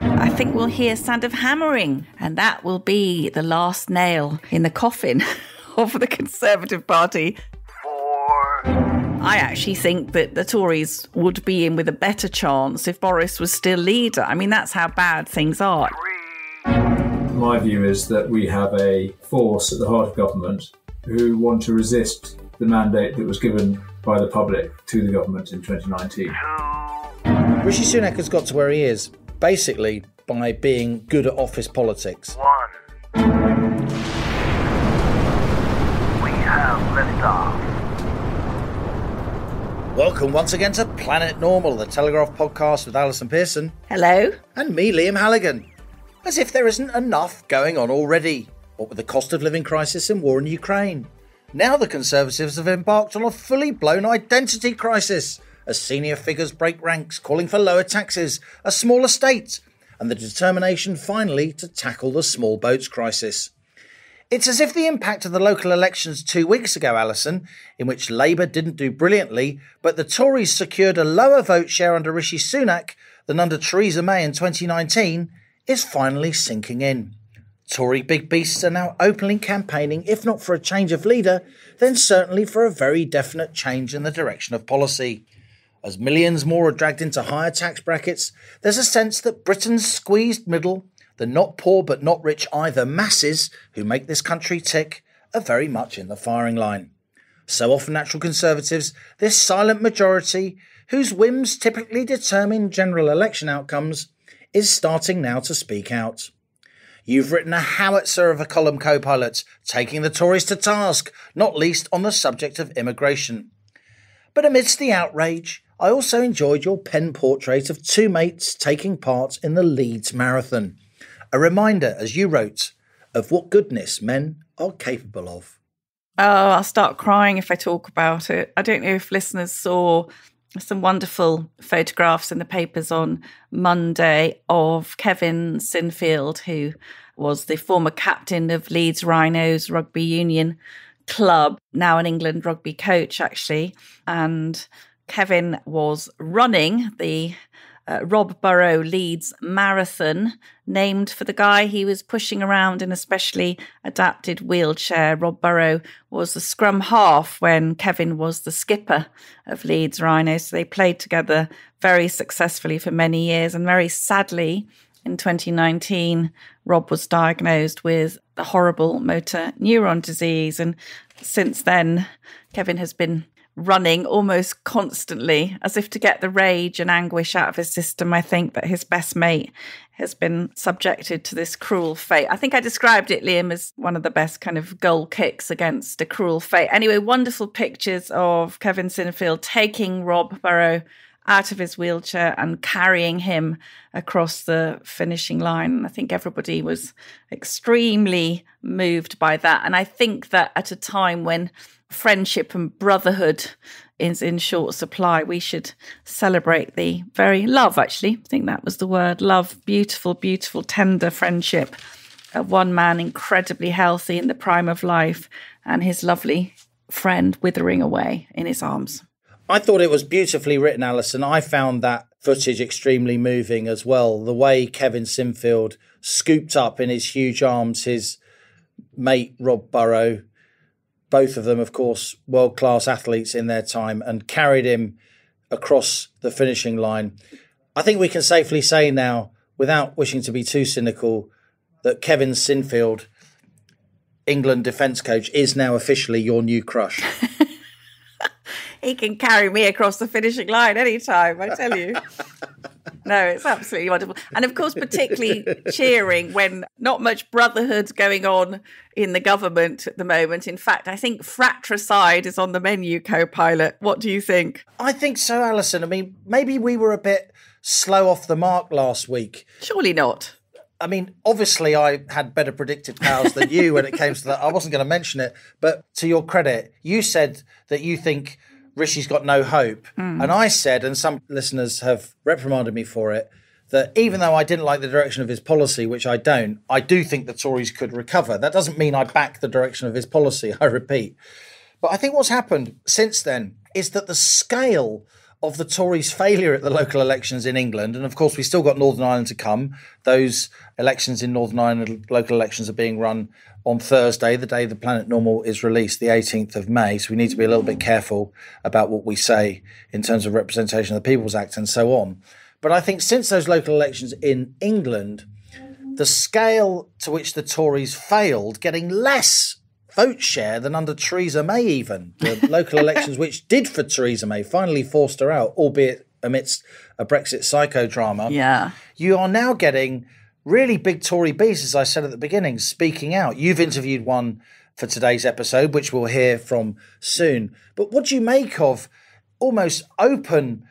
5. I think we'll hear sound of hammering, and that will be the last nail in the coffin of the Conservative Party. 4. I actually think that the Tories would be in with a better chance if Boris was still leader. I mean, that's how bad things are. 3. My view is that we have a force at the heart of government who want to resist the mandate that was given by the public to the government in 2019. 2. Rishi Sunak has got to where he is, basically by being good at office politics. 1. We have liftoff. Welcome once again to Planet Normal, the Telegraph podcast with Alison Pearson. Hello? And me, Liam Halligan. As if there isn't enough going on already. What with the cost of living crisis and war in Ukraine. Now the Conservatives have embarked on a fully blown identity crisis, as senior figures break ranks, calling for lower taxes, a smaller state, and the determination finally to tackle the small boats crisis. It's as if the impact of the local elections 2 weeks ago, Alison, in which Labour didn't do brilliantly, but the Tories secured a lower vote share under Rishi Sunak than under Theresa May in 2019, is finally sinking in. Tory big beasts are now openly campaigning, if not for a change of leader, then certainly for a very definite change in the direction of policy. As millions more are dragged into higher tax brackets, there's a sense that Britain's squeezed middle, the not poor but not rich either masses who make this country tick, are very much in the firing line. So often natural Conservatives, this silent majority, whose whims typically determine general election outcomes, is starting now to speak out. You've written a howitzer of a column, co-pilot, taking the Tories to task, not least on the subject of immigration. But amidst the outrage, I also enjoyed your pen portrait of two mates taking part in the Leeds Marathon. A reminder, as you wrote, of what goodness men are capable of. Oh, I'll start crying if I talk about it. I don't know if listeners saw some wonderful photographs in the papers on Monday of Kevin Sinfield, who was the former captain of Leeds Rhinos Rugby Union Club, now an England rugby coach, actually. And Kevin was running the Rob Burrow Leeds Marathon, named for the guy he was pushing around in a specially adapted wheelchair. Rob Burrow was the scrum half when Kevin was the skipper of Leeds Rhinos. So they played together very successfully for many years. And very sadly, in 2019, Rob was diagnosed with the horrible motor neuron disease. And since then, Kevin has been running almost constantly as if to get the rage and anguish out of his system. I think that his best mate has been subjected to this cruel fate. I think I described it, Liam, as one of the best kind of goal kicks against a cruel fate. Anyway, wonderful pictures of Kevin Sinfield taking Rob Burrow out of his wheelchair and carrying him across the finishing line. I think everybody was extremely moved by that. And I think that at a time when friendship and brotherhood is in short supply, we should celebrate the very love, actually. I think that was the word, love, beautiful, beautiful, tender friendship of one man incredibly healthy in the prime of life and his lovely friend withering away in his arms. I thought it was beautifully written, Alison. I found that footage extremely moving as well. The way Kevin Sinfield scooped up in his huge arms his mate Rob Burrow, both of them, of course, world-class athletes in their time, and carried him across the finishing line. I think we can safely say now, without wishing to be too cynical, that Kevin Sinfield, England defence coach, is now officially your new crush. He can carry me across the finishing line anytime, I tell you. No, it's absolutely wonderful. And of course, particularly cheering when not much brotherhood going on in the government at the moment. In fact, I think fratricide is on the menu, co-pilot. What do you think? I think so, Alison. I mean, maybe we were a bit slow off the mark last week. Surely not. I mean, obviously I had better predictive powers than you when it came to that. I wasn't going to mention it, but to your credit, you said that you think Rishi's got no hope. And I said, and some listeners have reprimanded me for it, that even though I didn't like the direction of his policy, which I don't, I do think the Tories could recover. That doesn't mean I back the direction of his policy, I repeat. But I think what's happened since then is that the scale of the Tories' failure at the local elections in England. And of course, we've still got Northern Ireland to come. Those elections in Northern Ireland, local elections, are being run on Thursday, the day the Planet Normal is released, the 18th of May. So we need to be a little bit careful about what we say in terms of representation of the People's Act and so on. But I think since those local elections in England, the scale to which the Tories failed, getting less vote share than under Theresa May even, the local elections which did for Theresa May, finally forced her out, albeit amidst a Brexit psychodrama. Yeah. You are now getting really big Tory beasts, as I said at the beginning, speaking out. You've interviewed one for today's episode, which we'll hear from soon. But what do you make of almost open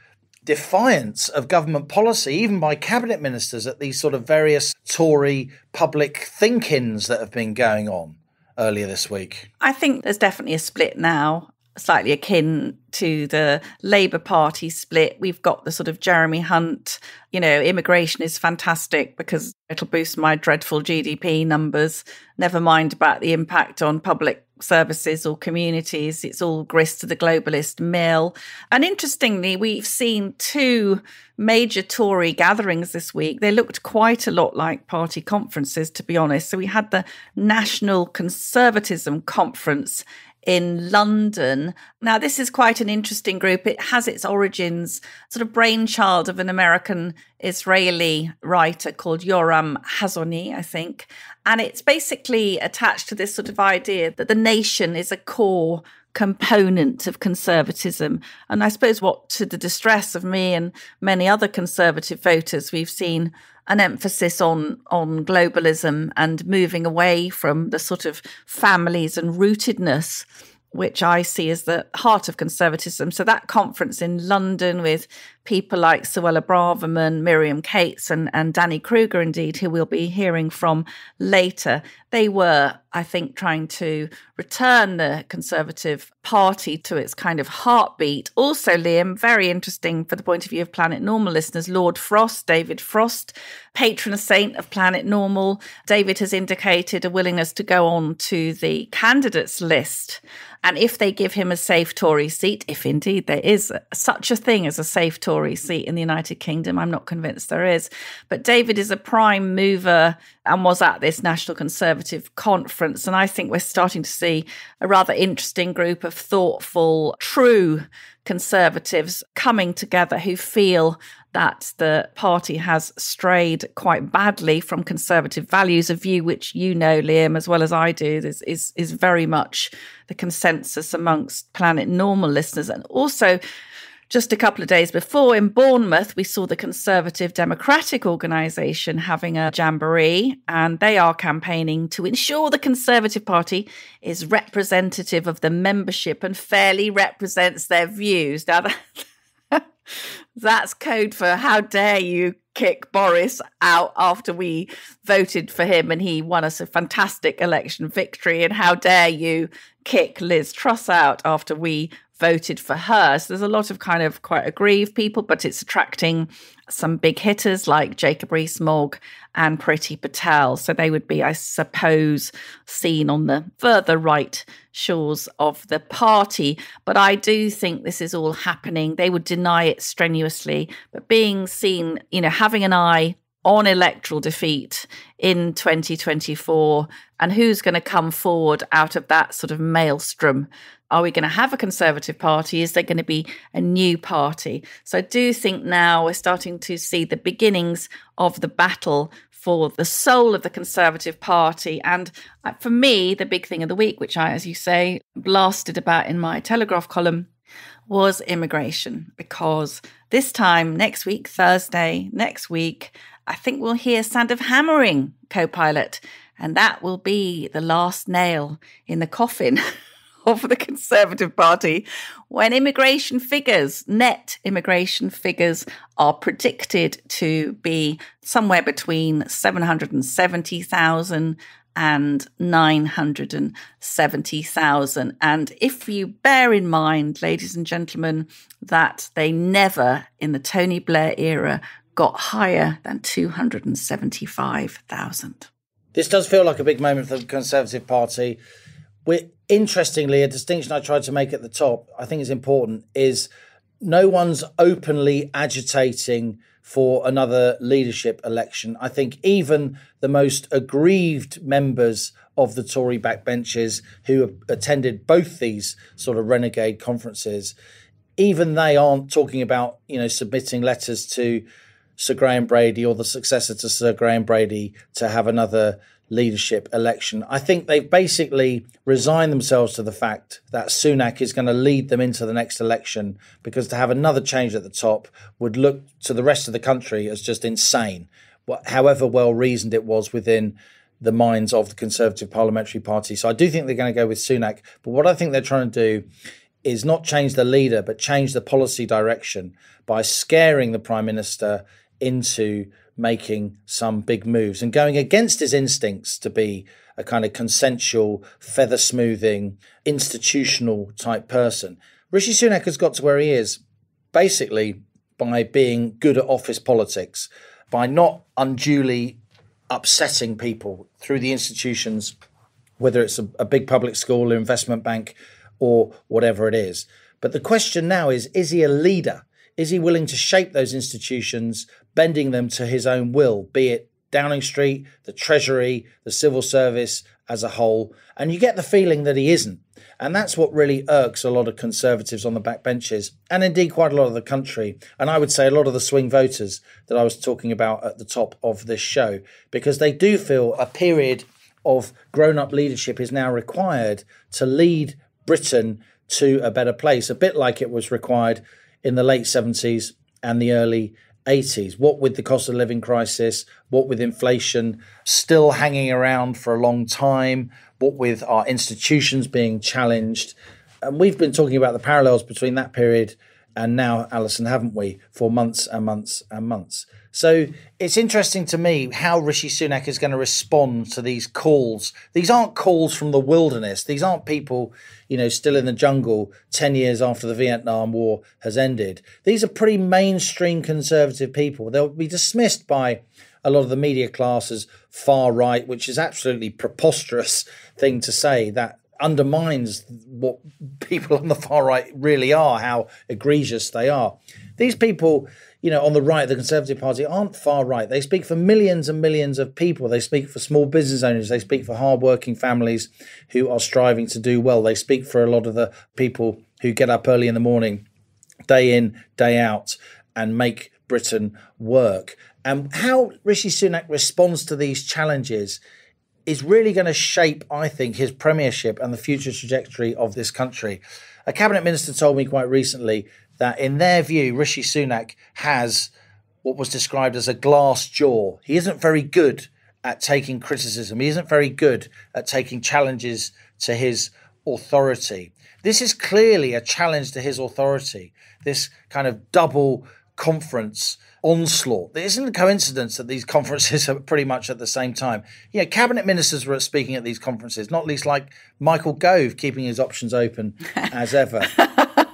defiance of government policy, even by cabinet ministers at these sort of various Tory public think-ins that have been going on earlier this week? I think there's definitely a split now, slightly akin to the Labour Party split. We've got the sort of Jeremy Hunt, immigration is fantastic because it'll boost my dreadful GDP numbers. Never mind about the impact on public services or communities. It's all grist to the globalist mill. And interestingly, we've seen two major Tory gatherings this week. They looked quite a lot like party conferences, to be honest. So we had the National Conservatism Conference in London. Now, this is quite an interesting group. It has its origins, sort of brainchild of an American-Israeli writer called Yoram Hazony, I think. And it's basically attached to this sort of idea that the nation is a core component of conservatism. And I suppose what, to the distress of me and many other conservative voters, we've seen an emphasis on globalism and moving away from the sort of families and rootedness, which I see as the heart of conservatism. So that conference in London with people like Suella Braverman, Miriam Cates and Danny Kruger, indeed, who we'll be hearing from later, they were, I think, trying to return the Conservative Party to its kind of heartbeat. Also, Liam, very interesting for the point of view of Planet Normal listeners, Lord Frost, David Frost, patron saint of Planet Normal. David has indicated a willingness to go on to the candidates list. And if they give him a safe Tory seat, if indeed there is such a thing as a safe Tory seat in the United Kingdom, I'm not convinced there is. But David is a prime mover and was at this National Conservative Conference. And I think we're starting to see a rather interesting group of thoughtful, true Conservatives coming together who feel that the party has strayed quite badly from Conservative values, a view which you know, Liam, as well as I do, is very much the consensus amongst Planet Normal listeners. And also, just a couple of days before in Bournemouth, we saw the Conservative Democratic Organisation having a jamboree, and they are campaigning to ensure the Conservative Party is representative of the membership and fairly represents their views. Now, that's code for how dare you kick Boris out after we voted for him and he won us a fantastic election victory, and how dare you kick Liz Truss out after we voted for her. So there's a lot of kind of quite aggrieved people, but it's attracting some big hitters like Jacob Rees-Mogg and Priti Patel. So they would be, I suppose, seen on the further right shores of the party. But I do think this is all happening. They would deny it strenuously, but being seen, having an eye on electoral defeat in 2024 and who's going to come forward out of that sort of maelstrom. Are we going to have a Conservative Party? Is there going to be a new party? So I do think now we're starting to see the beginnings of the battle for the soul of the Conservative Party. And for me, the big thing of the week, which I, as you say, blasted about in my Telegraph column, was immigration. Because this time next week, Thursday, next week, I think we'll hear sound of hammering, co-pilot. And that will be the last nail in the coffin of the Conservative Party when immigration figures, net immigration figures, are predicted to be somewhere between 770,000 and 970,000. And if you bear in mind, ladies and gentlemen, that they never in the Tony Blair era got higher than 275,000. This does feel like a big moment for the Conservative Party. Interestingly, a distinction I tried to make at the top, I think is important, is no one's openly agitating for another leadership election. I think even the most aggrieved members of the Tory backbenches who have attended both these sort of renegade conferences, even they aren't talking about, submitting letters to Sir Graham Brady or the successor to Sir Graham Brady to have another leadership election. I think they've basically resigned themselves to the fact that Sunak is going to lead them into the next election, because to have another change at the top would look to the rest of the country as just insane, however well reasoned it was within the minds of the Conservative Parliamentary Party. So I do think they're going to go with Sunak. But what I think they're trying to do is not change the leader, but change the policy direction by scaring the Prime Minister into making some big moves and going against his instincts to be a kind of consensual, feather smoothing, institutional type person. Rishi Sunak has got to where he is basically by being good at office politics, by not unduly upsetting people through the institutions, whether it's a big public school or investment bank or whatever it is. But the question now is he a leader? Is he willing to shape those institutions, bending them to his own will, be it Downing Street, the Treasury, the civil service as a whole? And you get the feeling that he isn't. And that's what really irks a lot of Conservatives on the backbenches, and indeed quite a lot of the country. And I would say a lot of the swing voters that I was talking about at the top of this show, because they do feel a period of grown-up leadership is now required to lead Britain to a better place, a bit like it was required in the late 70s and the early 80s. What with the cost of living crisis, what with inflation still hanging around for a long time, what with our institutions being challenged. And we've been talking about the parallels between that period and now, Alison, haven't we, for months and months and months. So it's interesting to me how Rishi Sunak is going to respond to these calls. These aren't calls from the wilderness. These aren't people, still in the jungle 10 years after the Vietnam War has ended. These are pretty mainstream Conservative people. They'll be dismissed by a lot of the media class as far right, which is absolutely preposterous thing to say. That undermines what people on the far right really are, how egregious they are. These people, on the right, the Conservative Party, aren't far right. They speak for millions and millions of people. They speak for small business owners. They speak for hardworking families who are striving to do well. They speak for a lot of the people who get up early in the morning, day in, day out, and make Britain work. And how Rishi Sunak responds to these challenges is really going to shape, I think, his premiership and the future trajectory of this country. A cabinet minister told me quite recently that in their view, Rishi Sunak has what was described as a glass jaw. He isn't very good at taking criticism. He isn't very good at taking challenges to his authority. This is clearly a challenge to his authority, this kind of double conference onslaught. It isn't a coincidence that these conferences are pretty much at the same time. Cabinet ministers were speaking at these conferences, not least like Michael Gove, keeping his options open as ever,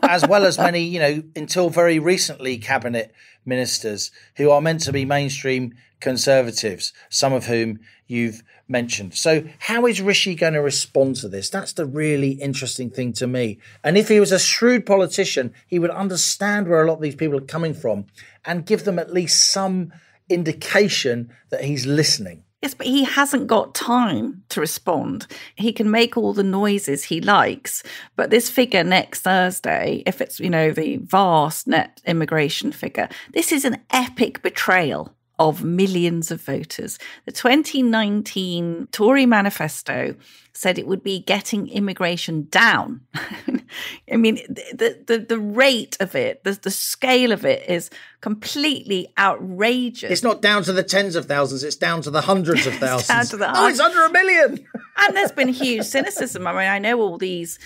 as well as many, until very recently, cabinet ministers who are meant to be mainstream Conservatives, some of whom you've mentioned. So how is Rishi going to respond to this? That's the really interesting thing to me. And if he was a shrewd politician, he would understand where a lot of these people are coming from and give them at least some indication that he's listening. Yes, but he hasn't got time to respond. He can make all the noises he likes, but this figure next Thursday, if it's, the vast net immigration figure, this is an epic betrayal of millions of voters. The 2019 Tory manifesto said it would be getting immigration down. I mean, the rate of it, the scale of it is completely outrageous. It's not down to the tens of thousands, it's down to the hundreds of thousands. It's under 1 million. And there's been huge cynicism. I mean, I know all these.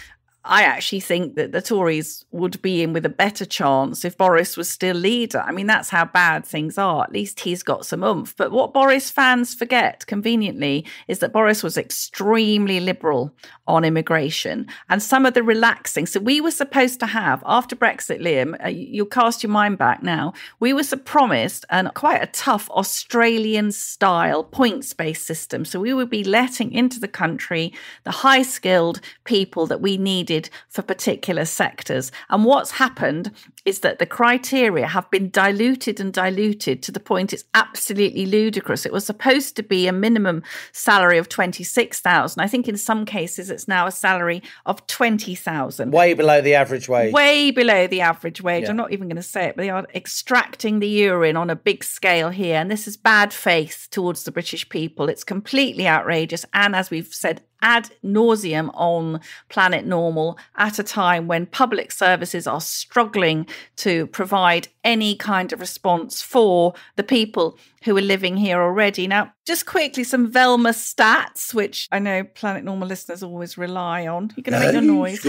I actually think that the Tories would be in with a better chance if Boris was still leader. I mean, that's how bad things are. At least he's got some oomph. But what Boris fans forget, conveniently, is that Boris was extremely liberal on immigration and some of the relaxing. So we were supposed to have, after Brexit, Liam, you'll cast your mind back now, we were promised quite a tough Australian-style points-based system. So we would be letting into the country the high-skilled people that we needed needed for particular sectors. And what's happened is that the criteria have been diluted and diluted to the point it's absolutely ludicrous. It was supposed to be a minimum salary of 26,000. I think in some cases it's now a salary of 20,000. Way below the average wage. Way below the average wage. Yeah. I'm not even going to say it, but they are extracting the urine on a big scale here. And this is bad faith towards the British people. It's completely outrageous. And as we've said ad nauseum on Planet Normal, at a time when public services are struggling to provide any kind of response for the people who are living here already. Now, just quickly, some Velma stats, which I know Planet Normal listeners always rely on. You're going to make your noise.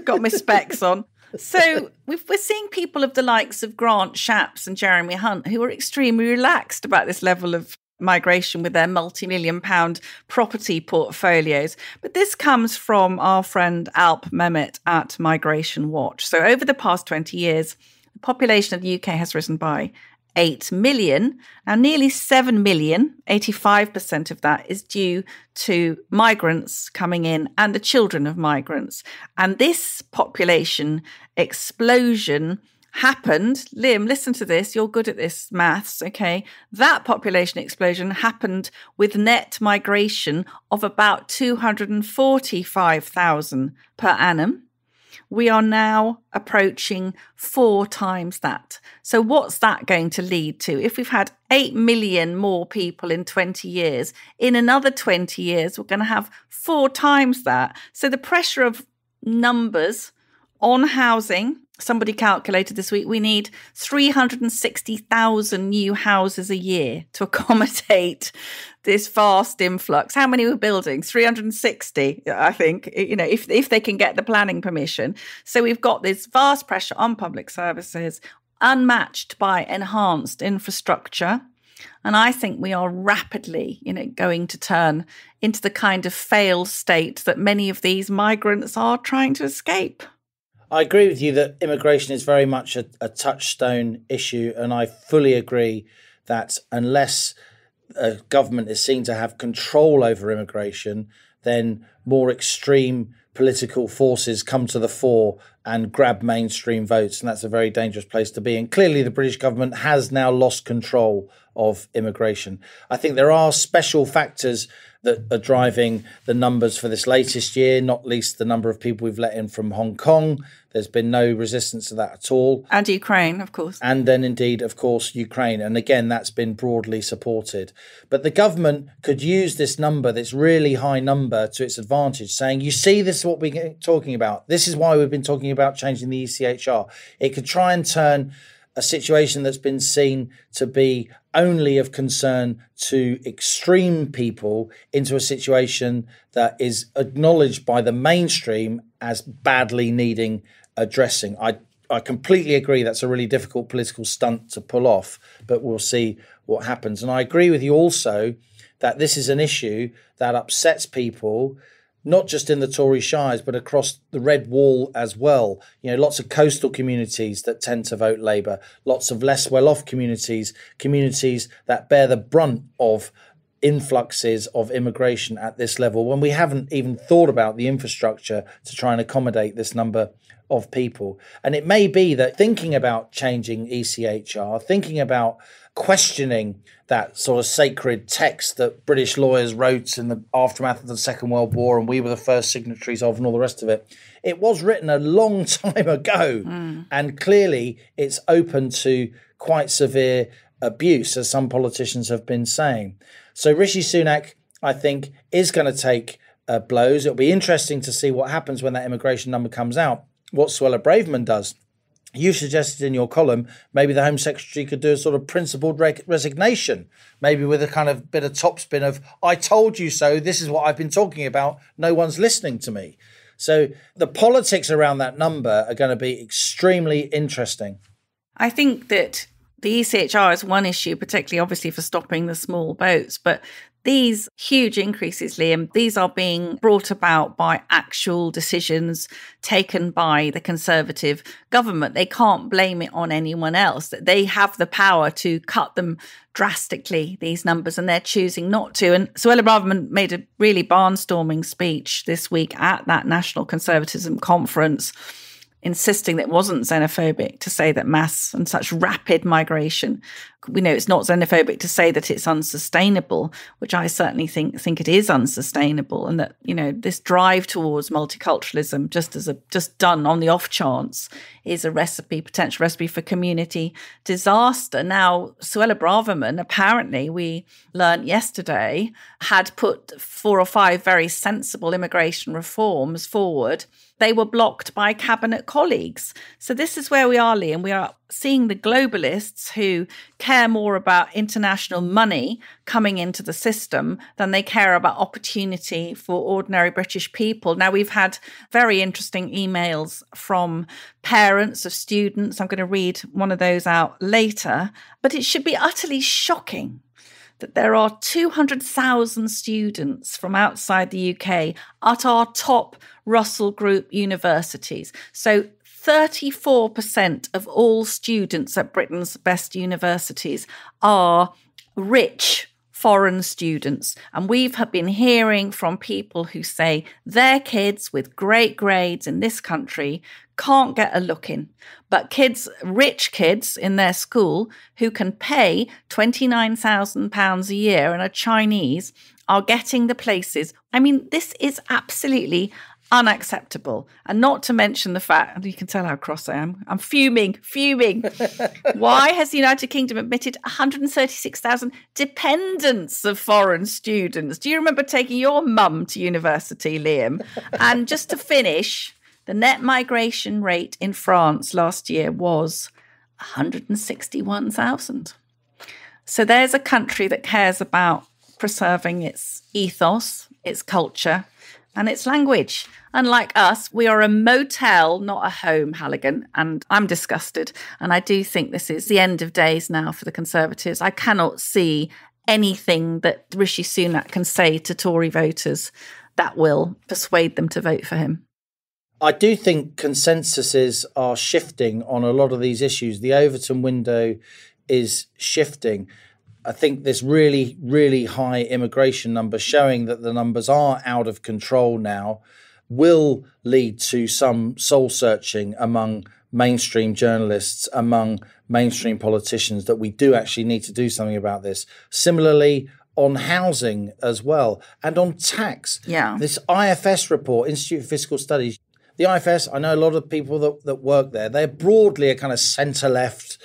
Got my specs on. So we're seeing people of the likes of Grant Shapps and Jeremy Hunt who are extremely relaxed about this level of migration with their multi-million-pound property portfolios. But this comes from our friend Alp Mehmet at Migration Watch. So over the past 20 years, the population of the UK has risen by 8 million. Now, nearly 7 million, 85% of that is due to migrants coming in and the children of migrants. And this population explosion happened, Liam, listen to this, you're good at this maths, okay? That population explosion happened with net migration of about 245,000 per annum. We are now approaching 4 times that. So what's that going to lead to? If we've had 8 million more people in 20 years, in another 20 years, we're going to have 4 times that. So the pressure of numbers on housing, somebody calculated this week, we need 360,000 new houses a year to accommodate this vast influx. How many we're building? 360, I think, if they can get the planning permission. So we've got this vast pressure on public services, unmatched by enhanced infrastructure. And I think we are rapidly, going to turn into the kind of failed state that many of these migrants are trying to escape. I agree with you that immigration is very much a touchstone issue, and I fully agree that unless a government is seen to have control over immigration, then more extreme political forces come to the fore and grab mainstream votes, and that's a very dangerous place to be. And clearly the British government has now lost control of immigration. I think there are special factors that are driving the numbers for this latest year, not least the number of people we've let in from Hong Kong. There's been no resistance to that at all. And Ukraine, of course. And then indeed, of course, Ukraine. And again, that's been broadly supported. But the government could use this number, this really high number, to its advantage, saying, you see, this is what we're talking about. This is why we've been talking about changing the ECHR. It could try and turn a situation that's been seen to be only of concern to extreme people into a situation that is acknowledged by the mainstream as badly needing addressing. I completely agree that's a really difficult political stunt to pull off, but we'll see what happens. And I agree with you also that this is an issue that upsets people, not just in the Tory shires, but across the Red Wall as well. Lots of coastal communities that tend to vote Labour, lots of less well-off communities that bear the brunt of influxes of immigration at this level, when we haven't even thought about the infrastructure to try and accommodate this number of people. And it may be that thinking about changing ECHR, thinking about questioning that sort of sacred text that British lawyers wrote in the aftermath of the Second World War, and we were the first signatories of, and all the rest of it. It was written a long time ago, and clearly it's open to quite severe abuse, as some politicians have been saying. So Rishi Sunak, I think, is going to take blows. It'll be interesting to see what happens when that immigration number comes out, what Suella Braverman does. You suggested in your column maybe the Home Secretary could do a sort of principled resignation, maybe with a kind of bit of topspin of, I told you so, this is what I've been talking about, no one's listening to me. So the politics around that number are going to be extremely interesting. I think that the ECHR is one issue, particularly obviously for stopping the small boats, but These huge increases, Liam, these are being brought about by actual decisions taken by the Conservative government. They can't blame it on anyone else. They have the power to cut them drastically, these numbers, and they're choosing not to. And Suella Braverman made a really barnstorming speech this week at that National Conservatism conference, insisting that it wasn't xenophobic to say that mass and such rapid migration, we know it's not xenophobic to say that it's unsustainable, which I certainly think it is unsustainable, and that, you know, this drive towards multiculturalism, just done on the off chance, is a potential recipe for community disaster. Now, Suella Braverman, apparently, we learnt yesterday, had put 4 or 5 very sensible immigration reforms forward. They were blocked by cabinet colleagues. So this is where we are, Liam. We are seeing the globalists who care more about international money coming into the system than they care about opportunity for ordinary British people. Now, we've had very interesting emails from parents of students. I'm going to read one of those out later. But it should be utterly shocking that there are 200,000 students from outside the UK at our top Russell Group universities. So 34% of all students at Britain's best universities are rich foreign students. And we've been hearing from people who say their kids with great grades in this country can't get a look in. But rich kids in their school who can pay £29,000 a year and are Chinese are getting the places. I mean, this is absolutely unacceptable. And not to mention the fact, and you can tell how cross I am, I'm fuming. Why has the United Kingdom admitted 136,000 dependents of foreign students? Do you remember taking your mum to university, Liam? And just to finish, the net migration rate in France last year was 161,000. So there's a country that cares about preserving its ethos, its culture, and its language. Unlike us, we are a motel, not a home, Halligan, and I'm disgusted. And I do think this is the end of days now for the Conservatives. I cannot see anything that Rishi Sunak can say to Tory voters that will persuade them to vote for him. I do think consensuses are shifting on a lot of these issues. The Overton window is shifting. I think this really, really high immigration number showing that the numbers are out of control now will lead to some soul searching among mainstream journalists, among mainstream politicians, that we do actually need to do something about this. Similarly, on housing as well, and on tax. Yeah. This IFS report, Institute for Fiscal Studies, the IFS, I know a lot of people that work there, they're broadly a kind of centre-left.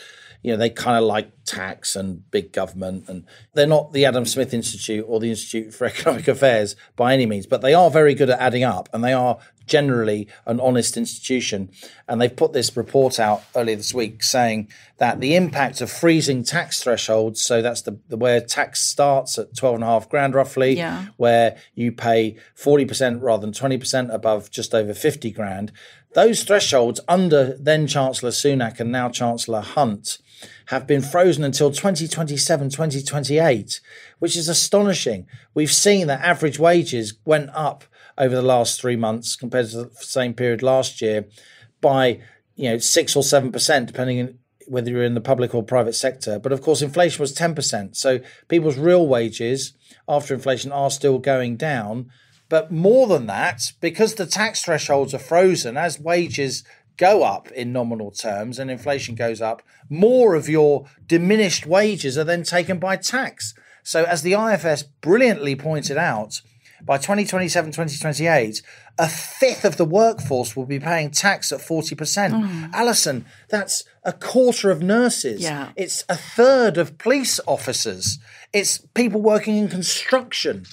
You know, they kind of like tax and big government, and they're not the Adam Smith Institute or the Institute for Economic Affairs by any means, but they are very good at adding up, and they are generally an honest institution. And they've put this report out earlier this week saying that the impact of freezing tax thresholds, so that's the where tax starts at 12.5 grand roughly, where you pay 40% rather than 20% above just over 50 grand. Those thresholds under then Chancellor Sunak and now Chancellor Hunt have been frozen until 2027, 2028, which is astonishing. We've seen that average wages went up over the last 3 months compared to the same period last year by 6 or 7%, depending on whether you're in the public or private sector. But of course, inflation was 10%. So people's real wages after inflation are still going down. But more than that, because the tax thresholds are frozen, as wages go up in nominal terms and inflation goes up, more of your diminished wages are then taken by tax. So as the IFS brilliantly pointed out, by 2027, 2028, a fifth of the workforce will be paying tax at 40%. Alison, that's a quarter of nurses. Yeah. It's a third of police officers. It's people working in construction.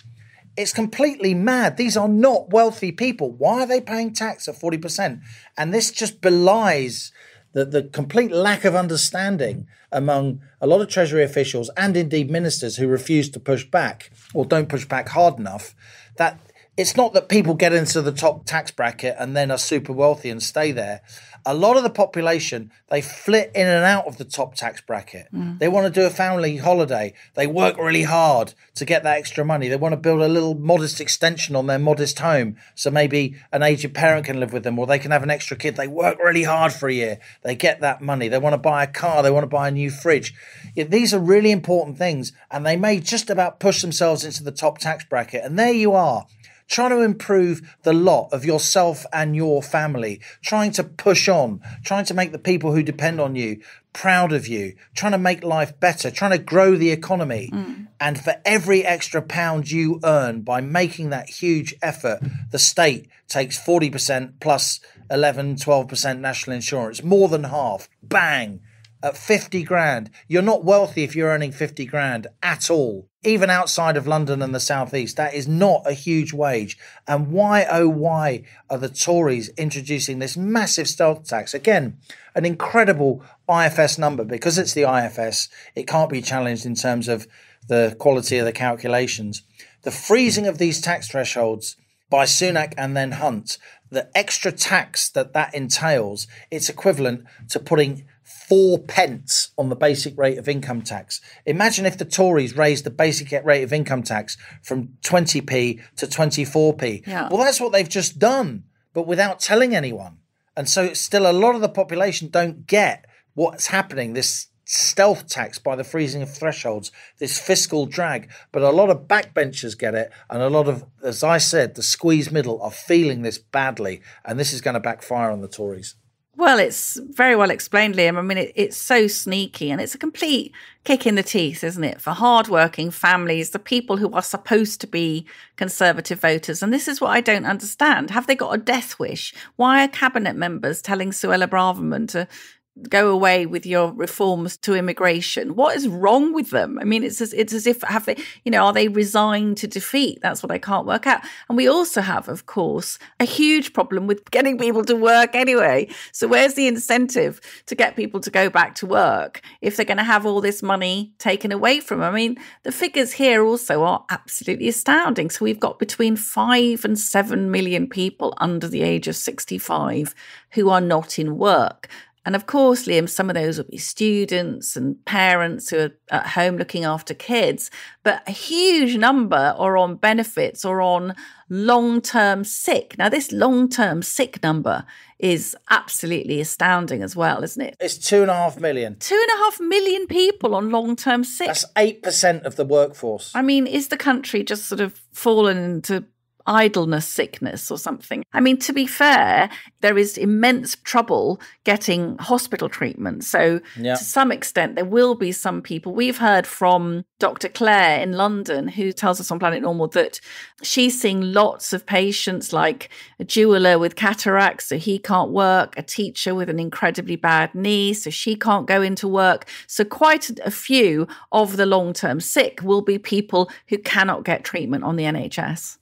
It's completely mad. These are not wealthy people. Why are they paying tax at 40%? And this just belies the complete lack of understanding among a lot of Treasury officials and indeed ministers who refuse to push back or don't push back hard enough, that it's not that people get into the top tax bracket and then are super wealthy and stay there. A lot of the population, they flit in and out of the top tax bracket. They want to do a family holiday. They work really hard to get that extra money. They want to build a little modest extension on their modest home. So maybe an aged parent can live with them, or they can have an extra kid. They work really hard for a year. They get that money. They want to buy a car. They want to buy a new fridge. Yeah, these are really important things, and they may just about push themselves into the top tax bracket. And there you are, trying to improve the lot of yourself and your family, trying to push on, trying to make the people who depend on you proud of you, trying to make life better, trying to grow the economy. And for every extra pound you earn by making that huge effort, the state takes 40% plus 11, 12% national insurance, more than half. Bang! At 50 grand. You're not wealthy if you're earning 50 grand at all. Even outside of London and the southeast, that is not a huge wage. And why, oh why, are the Tories introducing this massive stealth tax? Again, an incredible IFS number. Because it's the IFS, it can't be challenged in terms of the quality of the calculations. The freezing of these tax thresholds by Sunak and then Hunt, the extra tax that entails, it's equivalent to putting 4p on the basic rate of income tax. Imagine if the Tories raised the basic rate of income tax from 20p to 24p. Yeah. Well, that's what they've just done, but without telling anyone. And so still a lot of the population don't get what's happening, this stealth tax by the freezing of thresholds, this fiscal drag. But a lot of backbenchers get it, and a lot of, as I said, the squeeze middle are feeling this badly, and this is going to backfire on the Tories. Well, it's very well explained, Liam. I mean, it's so sneaky, and it's a complete kick in the teeth, isn't it, for hardworking families, the people who are supposed to be Conservative voters. And this is what I don't understand. Have they got a death wish? Why are cabinet members telling Suella Braverman to go away with your reforms to immigration? What is wrong with them? I mean, it's as if, have they, are they resigned to defeat? That's what I can't work out. And we also have, of course, a huge problem with getting people to work anyway. So where's the incentive to get people to go back to work if they're going to have all this money taken away from them? I mean, the figures here also are absolutely astounding. So we've got between 5 and 7 million people under the age of 65 who are not in work. And of course, Liam, some of those will be students and parents who are at home looking after kids, but a huge number are on benefits or on long-term sick. Now, this long-term sick number is absolutely astounding as well, isn't it? It's 2.5 million. 2.5 million people on long-term sick. That's 8% of the workforce. I mean, is the country just sort of fallen into idleness sickness or something? I mean, to be fair, there is immense trouble getting hospital treatment. So to some extent, there will be some people. We've heard from Dr. Claire in London, who tells us on Planet Normal that she's seeing lots of patients, like a jeweller with cataracts, so he can't work, a teacher with an incredibly bad knee, so she can't go into work. So quite a few of the long-term sick will be people who cannot get treatment on the NHS.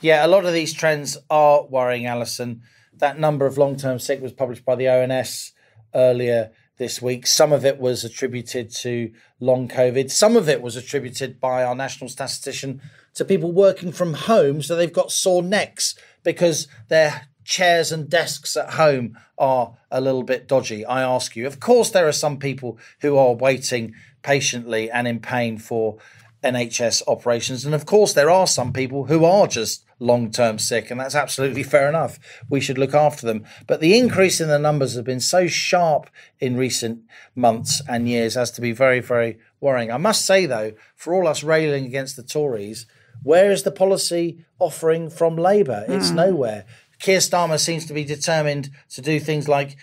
Yeah, a lot of these trends are worrying, Alison. That number of long-term sick was published by the ONS earlier this week. Some of it was attributed to long COVID. Some of it was attributed by our national statistician to people working from home, so they've got sore necks because their chairs and desks at home are a little bit dodgy, I ask you. Of course, there are some people who are waiting patiently and in pain for NHS operations. And of course, there are some people who are just long-term sick, and that's absolutely fair enough. We should look after them. But the increase in the numbers have been so sharp in recent months and years as to be very, very worrying. I must say, though, for all us railing against the Tories, where is the policy offering from Labour? It's nowhere. Keir Starmer seems to be determined to do things like,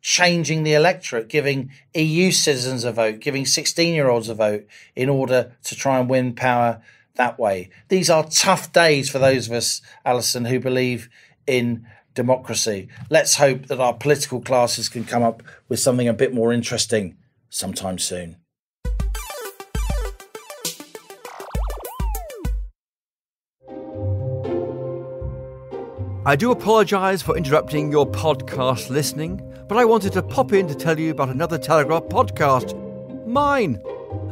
changing the electorate, giving EU citizens a vote, giving 16-year-olds a vote in order to try and win power that way. These are tough days for those of us, Alison, who believe in democracy. Let's hope that our political classes can come up with something a bit more interesting sometime soon. I do apologise for interrupting your podcast listening, but I wanted to pop in to tell you about another Telegraph podcast, mine.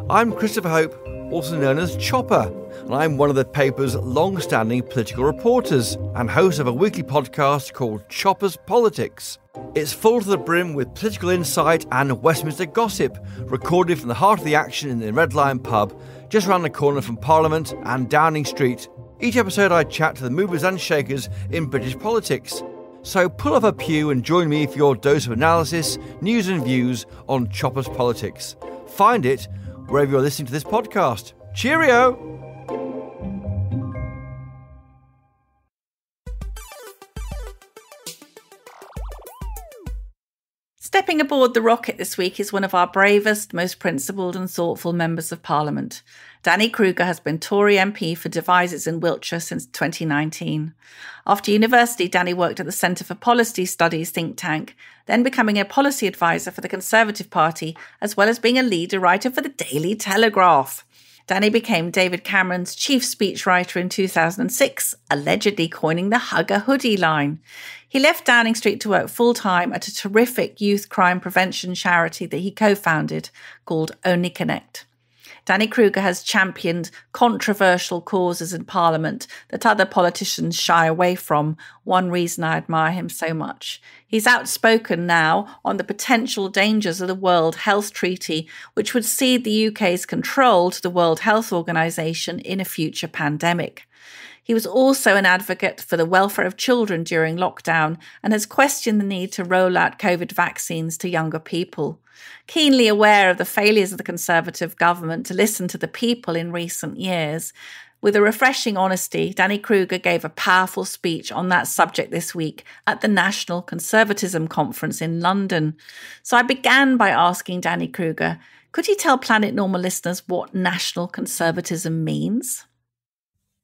I'm Christopher Hope, also known as Chopper, and I'm one of the paper's long-standing political reporters and host of a weekly podcast called Chopper's Politics. It's full to the brim with political insight and Westminster gossip, recorded from the heart of the action in the Red Lion pub, just round the corner from Parliament and Downing Street. Each episode I chat to the movers and shakers in British politics. So pull up a pew and join me for your dose of analysis, news and views on Choppers Politics. Find it wherever you're listening to this podcast. Cheerio! Stepping aboard the rocket this week is one of our bravest, most principled and thoughtful members of Parliament. Danny Kruger has been Tory MP for Devizes in Wiltshire since 2019. After university, Danny worked at the Centre for Policy Studies think tank, then becoming a policy advisor for the Conservative Party, as well as being a leader writer for the Daily Telegraph. Danny became David Cameron's chief speechwriter in 2006, allegedly coining the Hug a Hoodie line. He left Downing Street to work full-time at a terrific youth crime prevention charity that he co-founded called Only Connect. Danny Kruger has championed controversial causes in Parliament that other politicians shy away from, one reason I admire him so much. He's outspoken now on the potential dangers of the World Health Treaty, which would cede the UK's control to the World Health Organization in a future pandemic. He was also an advocate for the welfare of children during lockdown and has questioned the need to roll out COVID vaccines to younger people. Keenly aware of the failures of the Conservative government to listen to the people in recent years, with a refreshing honesty, Danny Kruger gave a powerful speech on that subject this week at the National Conservatism Conference in London. So I began by asking Danny Kruger, could he tell Planet Normal listeners what national conservatism means?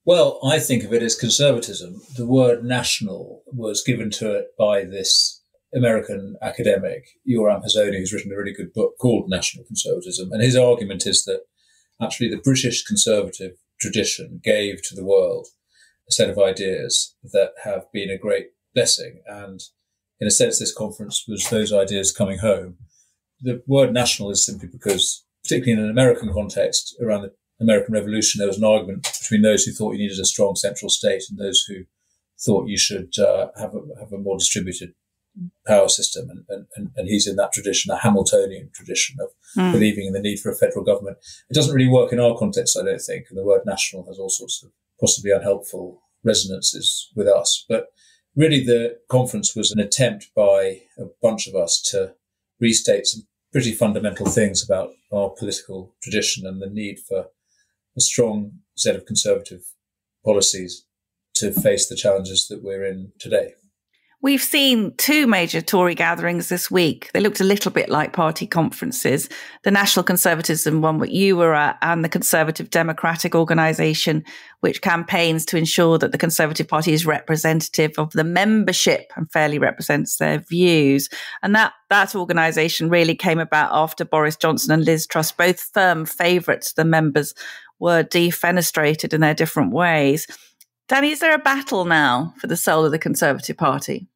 Well, I think of it as conservatism. The word national was given to it by this American academic, Yoram Hazony, who's written a really good book called National Conservatism. And his argument is that actually the British conservative tradition gave to the world a set of ideas that have been a great blessing. And in a sense, this conference was those ideas coming home. The word national is simply because, particularly in an American context, around the American Revolution, there was an argument between those who thought you needed a strong central state and those who thought you should have a more distributed power system. And he's in that tradition, a Hamiltonian tradition of believing in the need for a federal government. It doesn't really work in our context, I don't think. And the word national has all sorts of possibly unhelpful resonances with us. But really the conference was an attempt by a bunch of us to restate some pretty fundamental things about our political tradition and the need for a strong set of conservative policies to face the challenges that we're in today. We've seen two major Tory gatherings this week. They looked a little bit like party conferences. The National Conservatism one that you were at and the Conservative Democratic Organisation, which campaigns to ensure that the Conservative Party is representative of the membership and fairly represents their views. And that organisation really came about after Boris Johnson and Liz Truss, both firm favourites of the members, were defenestrated in their different ways. Danny, is there a battle now for the soul of the Conservative Party?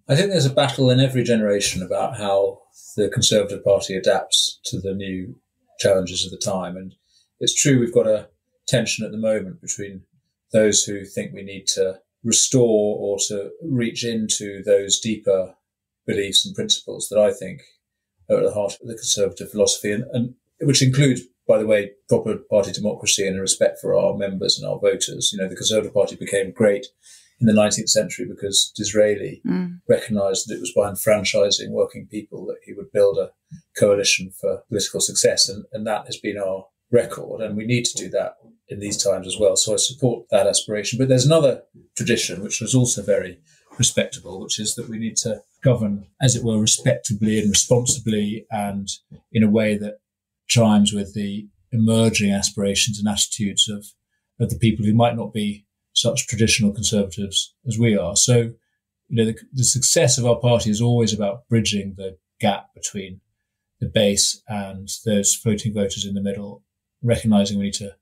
I think there's a battle in every generation about how the Conservative Party adapts to the new challenges of the time. And it's true we've got a tension at the moment between those who think we need to restore or to reach into those deeper beliefs and principles that I think are at the heart of the Conservative philosophy, and which include, by the way, proper party democracy and a respect for our members and our voters. You know, the Conservative Party became great in the 19th century because Disraeli recognised that it was by enfranchising working people that he would build a coalition for political success. And that has been our record. And we need to do that in these times as well. So I support that aspiration. But there's another tradition, which was also very respectable, which is that we need to govern, as it were, respectably and responsibly and in a way that chimes with the emerging aspirations and attitudes of the people who might not be such traditional conservatives as we are. So, you know, the success of our party is always about bridging the gap between the base and those floating voters in the middle, recognizing we need to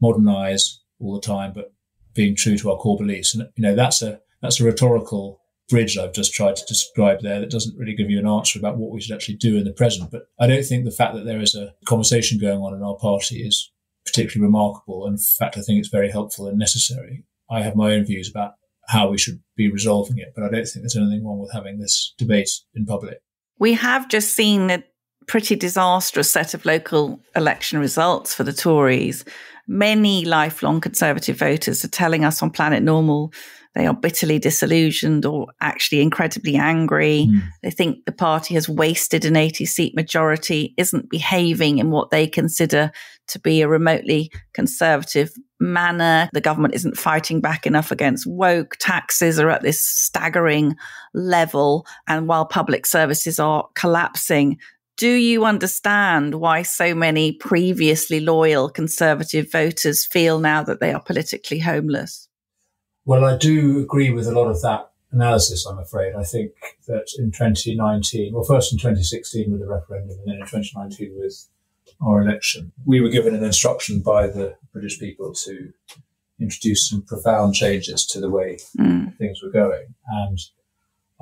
modernize all the time, but being true to our core beliefs. And, you know, that's a rhetorical bridge I've just tried to describe there that doesn't really give you an answer about what we should actually do in the present. But I don't think the fact that there is a conversation going on in our party is particularly remarkable. And in fact, I think it's very helpful and necessary. I have my own views about how we should be resolving it. But I don't think there's anything wrong with having this debate in public. We have just seen a pretty disastrous set of local election results for the Tories. Many lifelong Conservative voters are telling us on Planet Normal they are bitterly disillusioned or actually incredibly angry. They think the party has wasted an 80-seat majority, isn't behaving in what they consider to be a remotely Conservative manner. The government isn't fighting back enough against woke. Taxes are at this staggering level. And while public services are collapsing, do you understand why so many previously loyal Conservative voters feel now that they are politically homeless? Well, I do agree with a lot of that analysis, I'm afraid. I think that in 2019, well, first in 2016 with the referendum and then in 2019 with our election, we were given an instruction by the British people to introduce some profound changes to the way things were going. And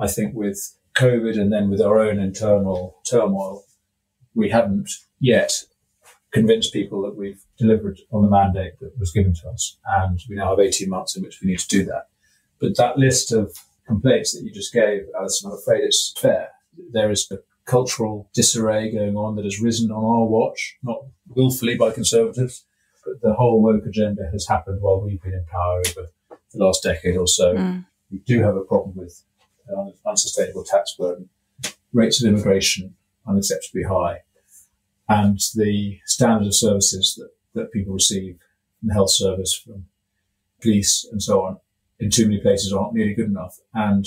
I think with COVID and then with our own internal turmoil, we haven't yet convinced people that we've delivered on the mandate that was given to us. And we now have 18 months in which we need to do that. But that list of complaints that you just gave, Alison, I'm afraid it's fair. There is a cultural disarray going on that has risen on our watch, not willfully by Conservatives, but the whole woke agenda has happened while we've been in power over the last decade or so. We do have a problem with unsustainable tax burden, rates of immigration unacceptably high, and the standard of services that people receive in the health service, from police and so on, in too many places aren't nearly good enough. And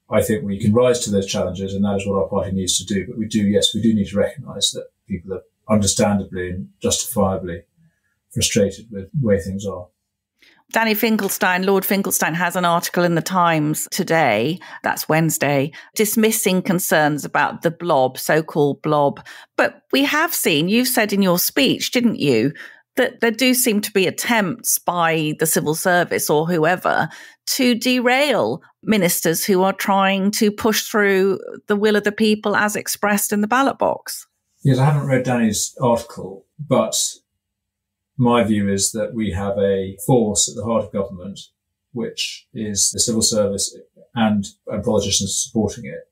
I think we can rise to those challenges, and that is what our party needs to do. But we do need to recognise that people are understandably and justifiably frustrated with the way things are. Danny Finkelstein, Lord Finkelstein, has an article in the Times today, that's Wednesday, dismissing concerns about the blob, so-called blob. But we have seen, you've said in your speech, didn't you, that there do seem to be attempts by the civil service or whoever to derail ministers who are trying to push through the will of the people as expressed in the ballot box. Yes, I haven't read Danny's article, but my view is that we have a force at the heart of government, which is the civil service and politicians supporting it,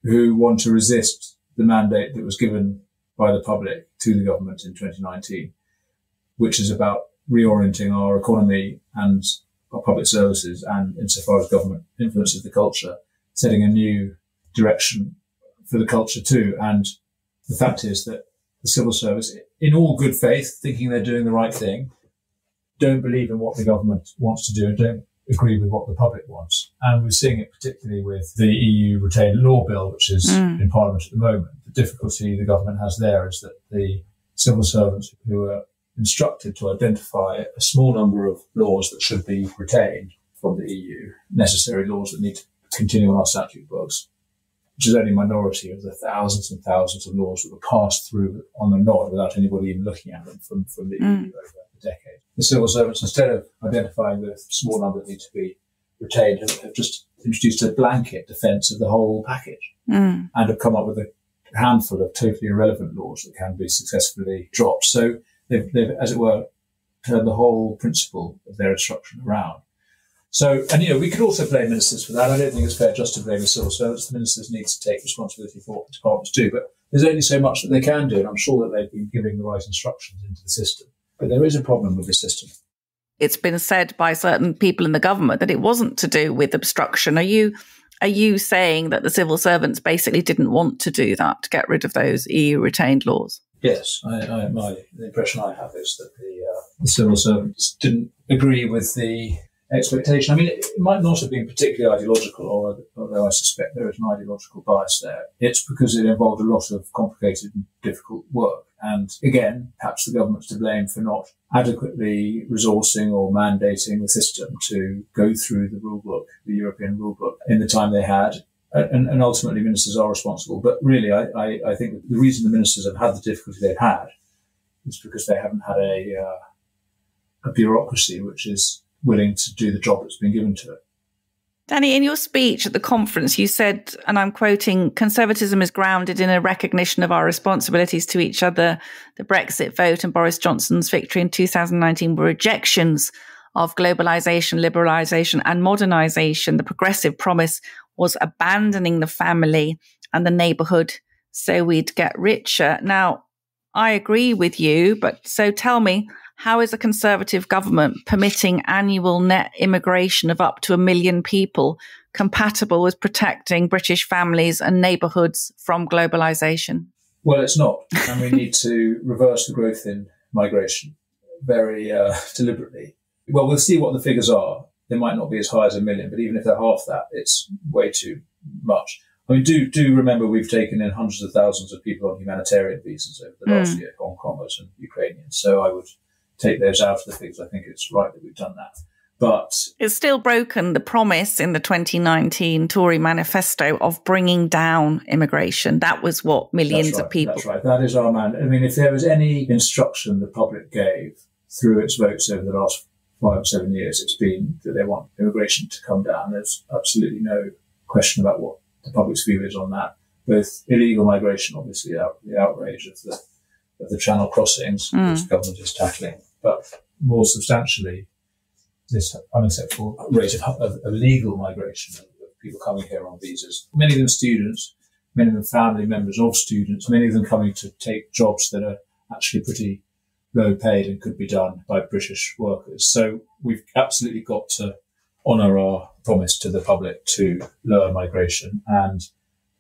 who want to resist the mandate that was given by the public to the government in 2019, which is about reorienting our economy and our public services, and insofar as government influences the culture, setting a new direction for the culture too. And the fact is that the civil service, in all good faith, thinking they're doing the right thing, don't believe in what the government wants to do and don't agree with what the public wants. And we're seeing it particularly with the EU retained law bill, which is in Parliament at the moment. The difficulty the government has there is that the civil servants who are instructed to identify a small number of laws that should be retained from the EU, necessary laws that need to continue on our statute books, which is only a minority of the thousands and thousands of laws that were passed through on the nod without anybody even looking at them from the EU over a decade. The civil servants, instead of identifying the small number that need to be retained, have just introduced a blanket defence of the whole package and have come up with a handful of totally irrelevant laws that can be successfully dropped. So they've, as it were, turned the whole principle of their instruction around. So, and we could also blame ministers for that. I don't think it's fair just to blame the civil service. The ministers need to take responsibility for what the departments do, but there's only so much that they can do, and I'm sure that they've been giving the right instructions into the system. But there is a problem with the system. It's been said by certain people in the government that it wasn't to do with obstruction. Are you saying that the civil servants basically didn't want to do that, to get rid of those EU retained laws? Yes, the impression I have is that the civil servants didn't agree with the expectation. I mean, it might not have been particularly ideological, although I suspect there is an ideological bias there. It's because it involved a lot of complicated and difficult work. And again, perhaps the government's to blame for not adequately resourcing or mandating the system to go through the rule book, the European rule book, in the time they had. And ultimately, ministers are responsible. But really, I think that the reason the ministers have had the difficulty they've had is because they haven't had a bureaucracy which is willing to do the job that's been given to it. Danny, in your speech at the conference, you said, and I'm quoting, "Conservatism is grounded in a recognition of our responsibilities to each other. The Brexit vote and Boris Johnson's victory in 2019 were rejections of globalization, liberalization, and modernization. The progressive promise was abandoning the family and the neighborhood so we'd get richer. Now, I agree with you, but so tell me, how is a Conservative government permitting annual net immigration of up to 1 million people compatible with protecting British families and neighbourhoods from globalisation? Well, it's not. And we need to reverse the growth in migration very deliberately. Well, we'll see what the figures are. They might not be as high as 1 million, but even if they're half that, it's way too much. I mean, do remember we've taken in hundreds of thousands of people on humanitarian visas over the last year, Hong Kongers and Ukrainians. So I would take those out of the figures. I think it's right that we've done that. But it's still broken the promise in the 2019 Tory manifesto of bringing down immigration. That was what millions of people. That's right. That is our man. I mean, if there was any instruction the public gave through its votes over the last 5 or 7 years, it's been that they want immigration to come down. There's absolutely no question about what the public's view is on that. Both illegal migration, obviously, the outrage of the channel crossings, which the government is tackling, but more substantially, this unacceptable rate of illegal migration of people coming here on visas. Many of them students, many of them family members of students, many of them coming to take jobs that are actually pretty low paid and could be done by British workers. So we've absolutely got to honour our promise to the public to lower migration. And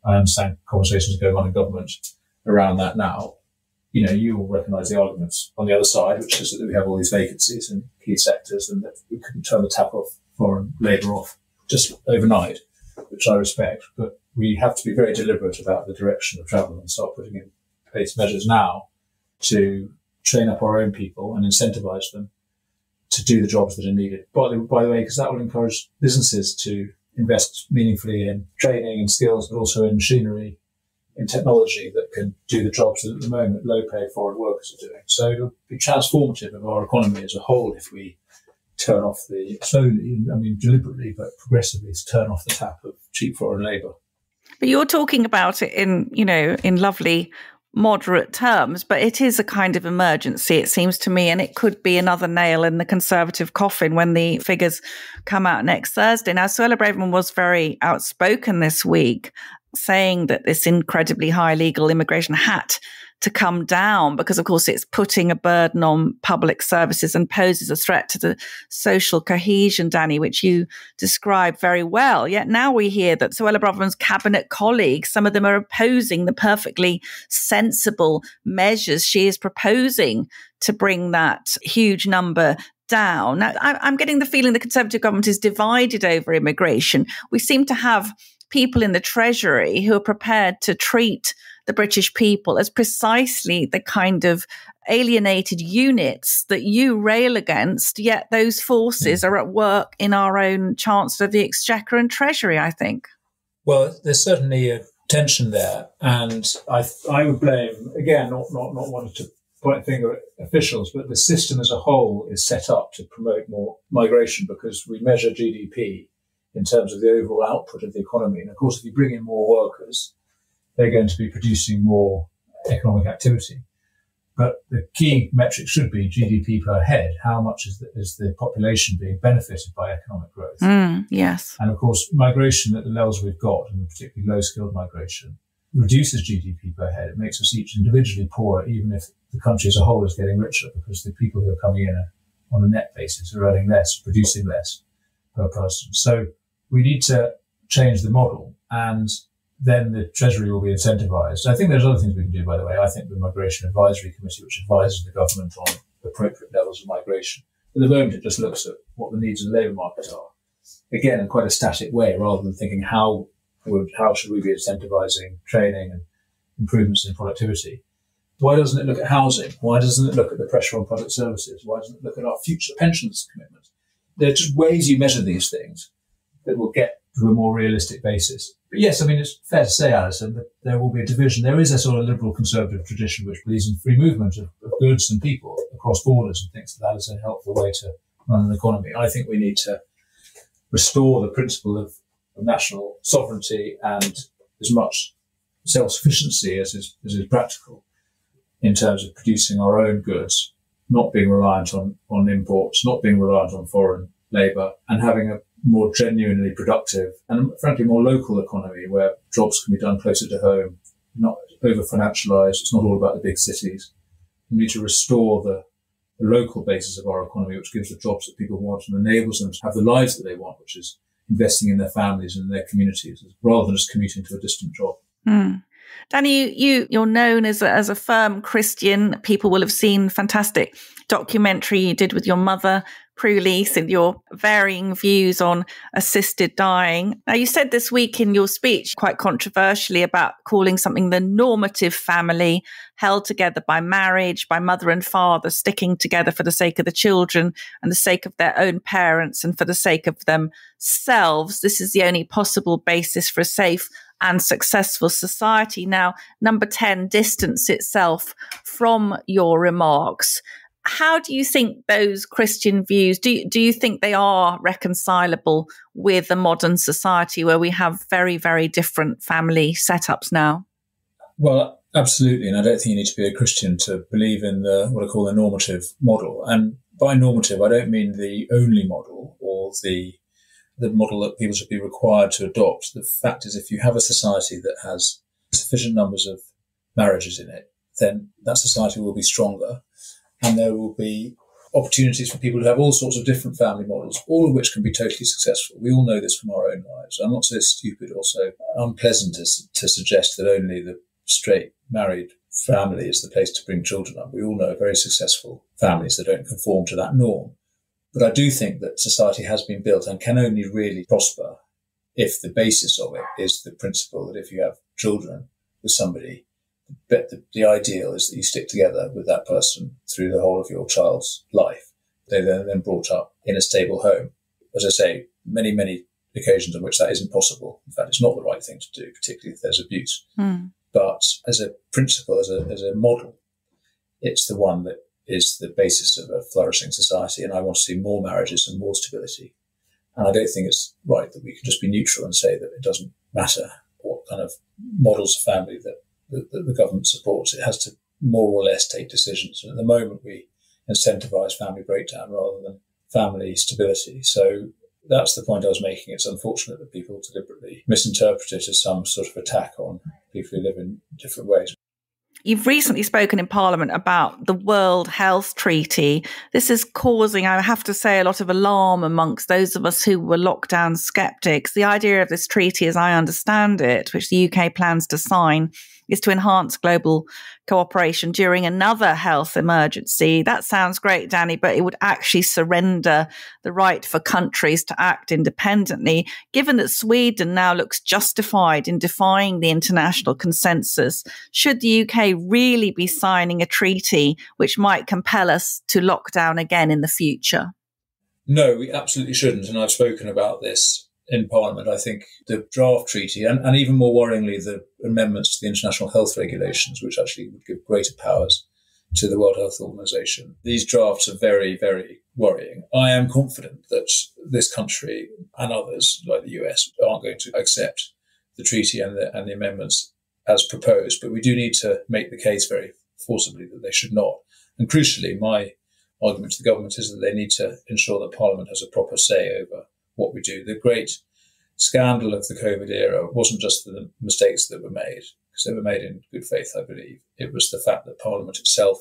I understand conversations going on in government around that now. You know, you will recognise the arguments on the other side, which is that we have all these vacancies in key sectors and that we couldn't turn the tap off foreign labour off just overnight, which I respect. But we have to be very deliberate about the direction of travel and start putting in place measures now to train up our own people and incentivise them to do the jobs that are needed. By the way, because that will encourage businesses to invest meaningfully in training and skills, but also in machinery, in technology that can do the jobs that at the moment low-paid foreign workers are doing. So it'll be transformative of our economy as a whole if we turn off deliberately, but progressively to turn off the tap of cheap foreign labour. But you're talking about it in lovely moderate terms, but it is a kind of emergency, it seems to me, and it could be another nail in the Conservative coffin when the figures come out next Thursday. Now, Suella Braverman was very outspoken this week, saying that this incredibly high legal immigration had to come down because, of course, it's putting a burden on public services and poses a threat to the social cohesion, Danny, which you described very well. Yet now we hear that Suella Braverman's cabinet colleagues, some of them are opposing the perfectly sensible measures she is proposing to bring that huge number down. Now, I'm getting the feeling the Conservative government is divided over immigration. We seem to have people in the Treasury who are prepared to treat the British people as precisely the kind of alienated units that you rail against, yet those forces are at work in our own Chancellor of the Exchequer and Treasury, I think. Well, there's certainly a tension there, and I would blame, again, not wanting to point a finger at officials, but the system as a whole is set up to promote more migration because we measure GDP in terms of the overall output of the economy. And of course, if you bring in more workers, they're going to be producing more economic activity. But the key metric should be GDP per head. How much is the population being benefited by economic growth? Yes. And of course, migration at the levels we've got, and particularly low-skilled migration, reduces GDP per head. It makes us each individually poorer, even if the country as a whole is getting richer, because the people who are coming in on a net basis are earning less, producing less per person. So we need to change the model, and then the Treasury will be incentivised. I think there's other things we can do, by the way. I think the Migration Advisory Committee, which advises the government on appropriate levels of migration. At the moment, it just looks at what the needs of the labour market are. Again, in quite a static way, rather than thinking how should we be incentivising training and improvements in productivity. Why doesn't it look at housing? Why doesn't it look at the pressure on public services? Why doesn't it look at our future pensions commitment? There are just ways you measure these things that will get to a more realistic basis. But yes, I mean, it's fair to say, Alison, that there will be a division. There is a sort of liberal conservative tradition which believes in free movement of goods and people across borders and thinks that is a helpful way to run an economy. I think we need to restore the principle of national sovereignty and as much self-sufficiency as is practical in terms of producing our own goods not being reliant on imports, not being reliant on foreign labour, and having a more genuinely productive and frankly more local economy where jobs can be done closer to home, not over-financialised. It's not all about the big cities. We need to restore the local basis of our economy, which gives the jobs that people want and enables them to have the lives that they want, which is investing in their families and their communities, rather than just commuting to a distant job. Danny, you're known as a firm Christian. People will have seen fantastic documentary you did with your mother, Prue Leith, and your varying views on assisted dying. Now, you said this week in your speech, quite controversially, about calling something the normative family, held together by marriage, by mother and father, sticking together for the sake of the children and the sake of their own parents and for the sake of themselves. This is the only possible basis for a safe and successful society. Now, number 10, distance itself from your remarks. How do you think those Christian views, do you think they are reconcilable with a modern society where we have very, very different family setups now? Well, absolutely. And I don't think you need to be a Christian to believe in what I call the normative model. And by normative, I don't mean the only model or the model that people should be required to adopt. The fact is, if you have a society that has sufficient numbers of marriages in it, then that society will be stronger. And there will be opportunities for people to have all sorts of different family models, all of which can be totally successful. We all know this from our own lives. I'm not so stupid or so unpleasant to suggest that only the straight married family is the place to bring children up. We all know very successful families that don't conform to that norm. But I do think that society has been built and can only really prosper if the basis of it is the principle that if you have children with somebody, the ideal is that you stick together with that person through the whole of your child's life. They're then brought up in a stable home. As I say, many, many occasions on which that isn't possible. In fact, it's not the right thing to do, particularly if there's abuse. But as a principle, as a model, it's the one that is the basis of a flourishing society. And I want to see more marriages and more stability. And I don't think it's right that we can just be neutral and say that it doesn't matter what kind of models of family that the government supports. It has to more or less take decisions. And at the moment, we incentivise family breakdown rather than family stability. So that's the point I was making. It's unfortunate that people deliberately misinterpret it as some sort of attack on people who live in different ways. You've recently spoken in Parliament about the World Health Treaty. This is causing, I have to say, a lot of alarm amongst those of us who were lockdown skeptics. The idea of this treaty, as I understand it, which the UK plans to sign, is to enhance global cooperation during another health emergency. That sounds great, Danny, but it would actually surrender the right for countries to act independently. Given that Sweden now looks justified in defying the international consensus, should the UK really be signing a treaty which might compel us to lock down again in the future? No, we absolutely shouldn't. And I've spoken about this in Parliament. I think the draft treaty and even more worryingly, the amendments to the international health regulations, which actually would give greater powers to the World Health Organization. These drafts are very, very worrying. I am confident that this country and others like the US aren't going to accept the treaty and the amendments as proposed, but we do need to make the case very forcibly that they should not. And crucially, my argument to the government is that they need to ensure that Parliament has a proper say over what we do. The great scandal of the COVID era wasn't just the mistakes that were made, because they were made in good faith, I believe. It was the fact that Parliament itself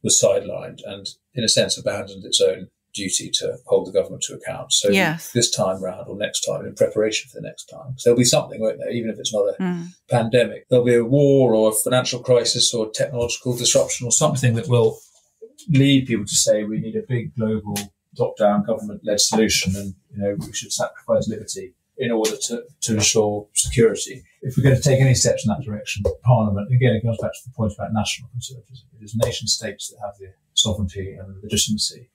was sidelined and, in a sense, abandoned its own duty to hold the government to account. So This time round or next time, in preparation for the next time, because there'll be something, won't there, even if it's not a pandemic. There'll be a war or a financial crisis or technological disruption or something that will lead people to say we need a big global top-down government-led solution, and we should sacrifice liberty in order to ensure security. If we're going to take any steps in that direction, Parliament, again, it goes back to the point about national conservatism. It is nation states that have the sovereignty and the legitimacy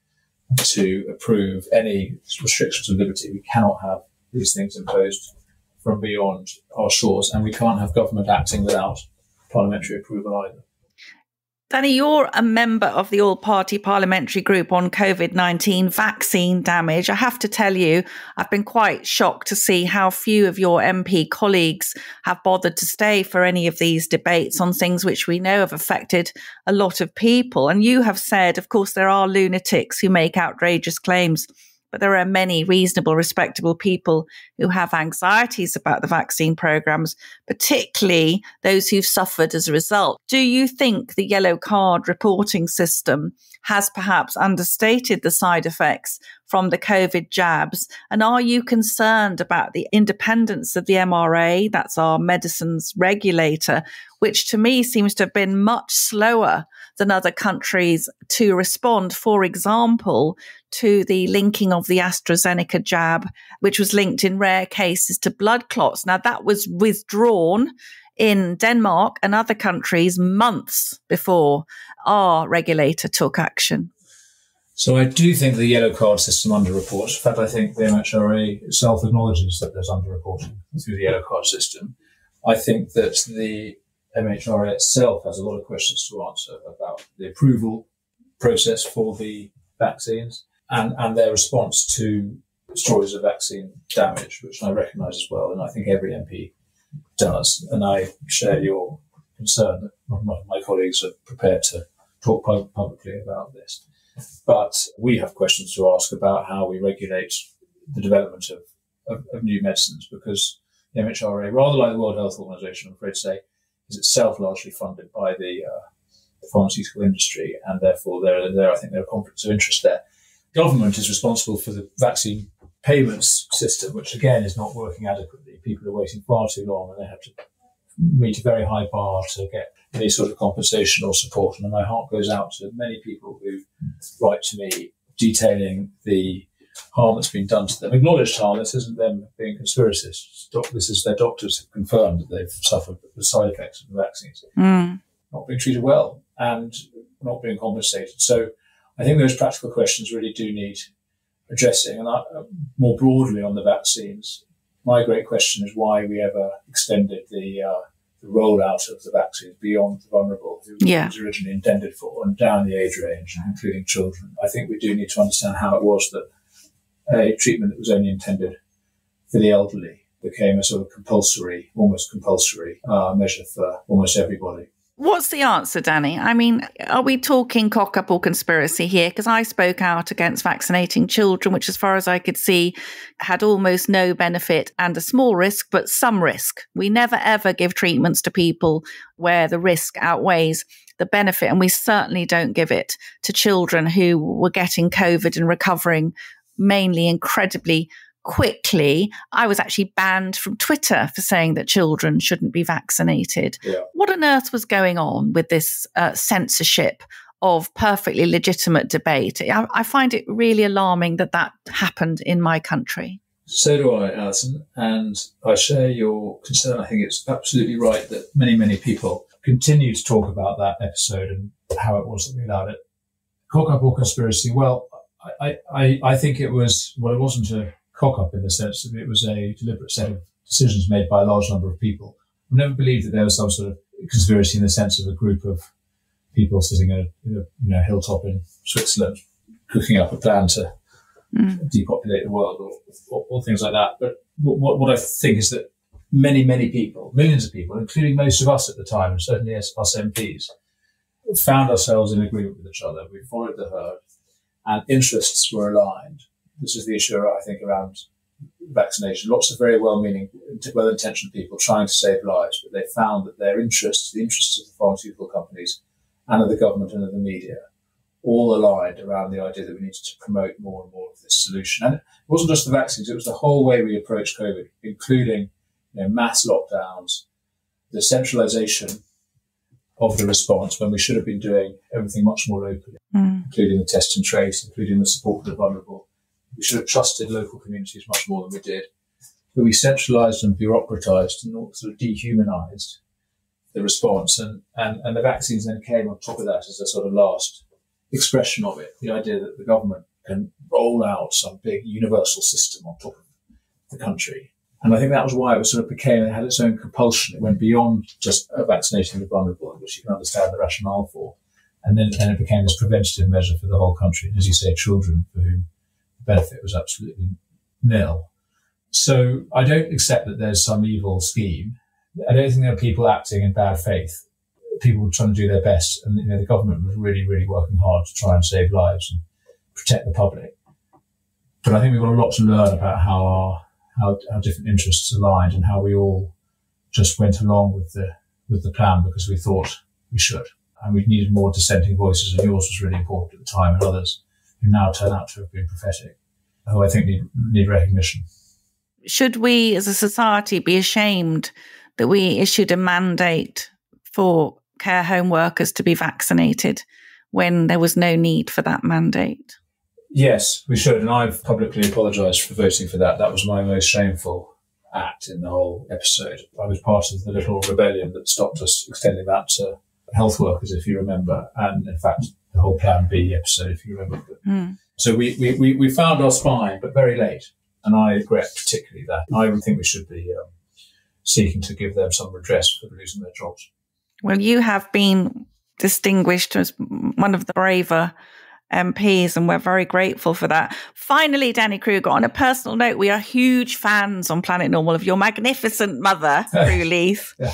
to approve any restrictions of liberty. We cannot have these things imposed from beyond our shores, and we can't have government acting without parliamentary approval either. Danny, you're a member of the all-party parliamentary group on COVID-19 vaccine damage. I have to tell you, I've been quite shocked to see how few of your MP colleagues have bothered to stay for any of these debates on things which we know have affected a lot of people. And you have said, of course, there are lunatics who make outrageous claims, but there are many reasonable, respectable people who have anxieties about the vaccine programs, particularly those who've suffered as a result. Do you think the yellow card reporting system has perhaps understated the side effects from the COVID jabs? And are you concerned about the independence of the MRA, that's our medicines regulator, which to me seems to have been much slower than other countries to respond, for example, to the linking of the AstraZeneca jab, which was linked in rare cases to blood clots. Now, that was withdrawn in Denmark and other countries months before our regulator took action. So I do think the yellow card system underreports. In fact, I think the MHRA itself acknowledges that there's underreporting through the yellow card system. I think that the MHRA itself has a lot of questions to answer about the approval process for the vaccines and their response to stories of vaccine damage, which I recognise as well, and I think every MP does. And I share your concern that my colleagues are prepared to talk publicly about this. But we have questions to ask about how we regulate the development of new medicines, because the MHRA, rather like the World Health Organization, I'm afraid to say, is itself largely funded by the pharmaceutical industry, and therefore I think there are conflicts of interest there. Government is responsible for the vaccine payments system, which again is not working adequately. People are waiting far too long, and they have to meet a very high bar to get any sort of compensation or support. And my heart goes out to many people who write to me detailing the harm that's been done to them. Acknowledged harm. This isn't them being conspiracists. This is their doctors have confirmed that they've suffered the side effects of the vaccines. Not being treated well and not being compensated. So I think those practical questions really do need addressing. And more broadly on the vaccines, my great question is why we ever extended the rollout of the vaccines beyond the vulnerable, who it was originally intended for, and down the age range, including children. I think we do need to understand how it was that a treatment that was only intended for the elderly became a sort of almost compulsory measure for almost everybody. What's the answer, Danny? I mean, are we talking cock-up or conspiracy here? Because I spoke out against vaccinating children, which as far as I could see, had almost no benefit and a small risk, but some risk. We never, ever give treatments to people where the risk outweighs the benefit. And we certainly don't give it to children who were getting COVID and recovering mainly incredibly quickly. I was actually banned from Twitter for saying that children shouldn't be vaccinated. Yeah. What on earth was going on with this censorship of perfectly legitimate debate? I find it really alarming that happened in my country. So do I, Alison, and I share your concern. I think it's absolutely right that many, many people continue to talk about that episode and how it was that we allowed it. Cock-up or conspiracy? Well, I think it wasn't a cock-up in the sense that it was a deliberate set of decisions made by a large number of people. I've never believed that there was some sort of conspiracy in the sense of a group of people sitting at a hilltop in Switzerland cooking up a plan to depopulate the world or things like that. But what I think is that many, many people, millions of people, including most of us at the time, and certainly us MPs, found ourselves in agreement with each other. We followed the herd and interests were aligned. This is the issue, I think, around vaccination. Lots of very well-meaning, well-intentioned people trying to save lives, but they found that their interests, the interests of the pharmaceutical companies and of the government and of the media, all aligned around the idea that we needed to promote more and more of this solution. And it wasn't just the vaccines, it was the whole way we approached COVID, including mass lockdowns, the centralization of the response when we should have been doing everything much more locally, including the test and trace, including the support for the vulnerable. We should have trusted local communities much more than we did. But we centralised and bureaucratised and sort of dehumanised the response. And the vaccines then came on top of that as a sort of last expression of it, the idea that the government can roll out some big universal system on top of the country. And I think that was why it had its own compulsion. It went beyond just vaccinating the vulnerable, which you can understand the rationale for. And then it became this preventative measure for the whole country. And as you say, children for whom the benefit was absolutely nil. So I don't accept that there's some evil scheme. I don't think there are people acting in bad faith. People were trying to do their best. And the government was really, really working hard to try and save lives and protect the public. But I think we've got a lot to learn about how different interests aligned and how we all just went along with the plan because we thought we should. And we needed more dissenting voices, and yours was really important at the time, and others who now turn out to have been prophetic, who I think need recognition. Should we as a society be ashamed that we issued a mandate for care home workers to be vaccinated when there was no need for that mandate? Yes, we should. And I've publicly apologised for voting for that. That was my most shameful act in the whole episode. I was part of the little rebellion that stopped us extending that to health workers, if you remember. And in fact, the whole Plan B episode, if you remember. So we found our spine, but very late. And I regret particularly that. I would think we should be seeking to give them some redress for losing their jobs. Well, you have been distinguished as one of the braver MPs, and we're very grateful for that. Finally, Danny Kruger, on a personal note, we are huge fans on Planet Normal of your magnificent mother, Prue Leith. Yeah.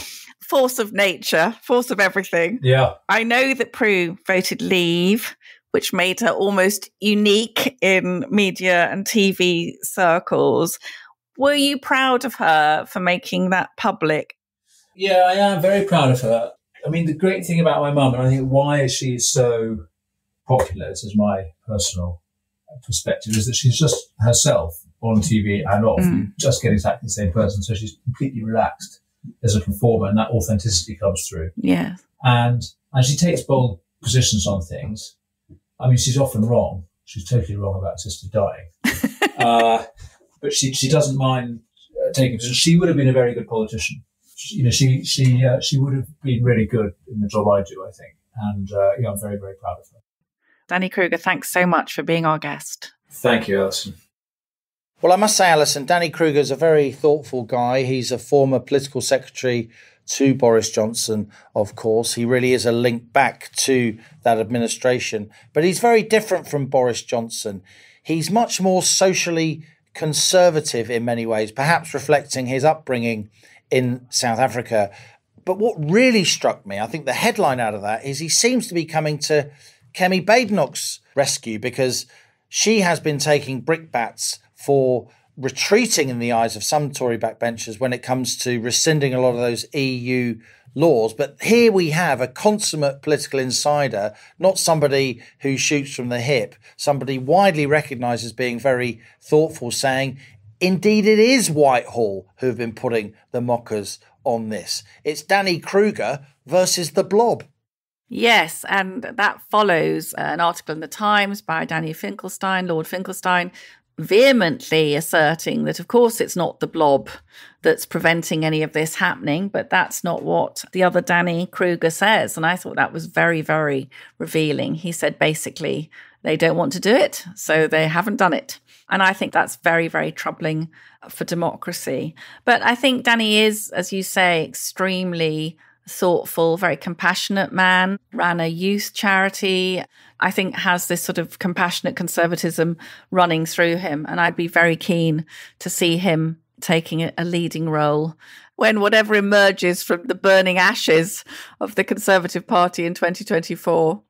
Force of nature, force of everything. Yeah. I know that Prue voted leave, which made her almost unique in media and TV circles. Were you proud of her for making that public? Yeah, I am very proud of her. I mean, the great thing about my mum, and I think why she is so popular, this is my personal perspective, is that she's just herself on TV and off. You just get exactly the same person. So she's completely relaxed as a performer, and that authenticity comes through. Yeah. And she takes bold positions on things. I mean, she's often wrong. She's totally wrong about Sister dying. But she doesn't mind taking positions. She would have been a very good politician. She would have been really good in the job I do, I think. And I'm very, very proud of her. Danny Kruger, thanks so much for being our guest. Thank you, Alison. Well, I must say, Alison, Danny Kruger is a very thoughtful guy. He's a former political secretary to Boris Johnson, of course. He really is a link back to that administration. But he's very different from Boris Johnson. He's much more socially conservative in many ways, perhaps reflecting his upbringing in South Africa. But what really struck me, I think the headline out of that, is he seems to be coming to Kemi Badenoch's rescue, because she has been taking brickbats for retreating in the eyes of some Tory backbenchers when it comes to rescinding a lot of those EU laws. But here we have a consummate political insider, not somebody who shoots from the hip, somebody widely recognised as being very thoughtful, saying, indeed, it is Whitehall who have been putting the mockers on this. It's Danny Kruger versus the Blob. Yes, and that follows an article in the Times by Danny Finkelstein, Lord Finkelstein, vehemently asserting that, of course, it's not the Blob that's preventing any of this happening, but that's not what the other Danny Kruger says. And I thought that was very, very revealing. He said, basically, they don't want to do it, so they haven't done it. And I think that's very, very troubling for democracy. But I think Danny is, as you say, extremely thoughtful, very compassionate man, ran a youth charity, I think has this sort of compassionate conservatism running through him. And I'd be very keen to see him taking a leading role when whatever emerges from the burning ashes of the Conservative Party in 2024.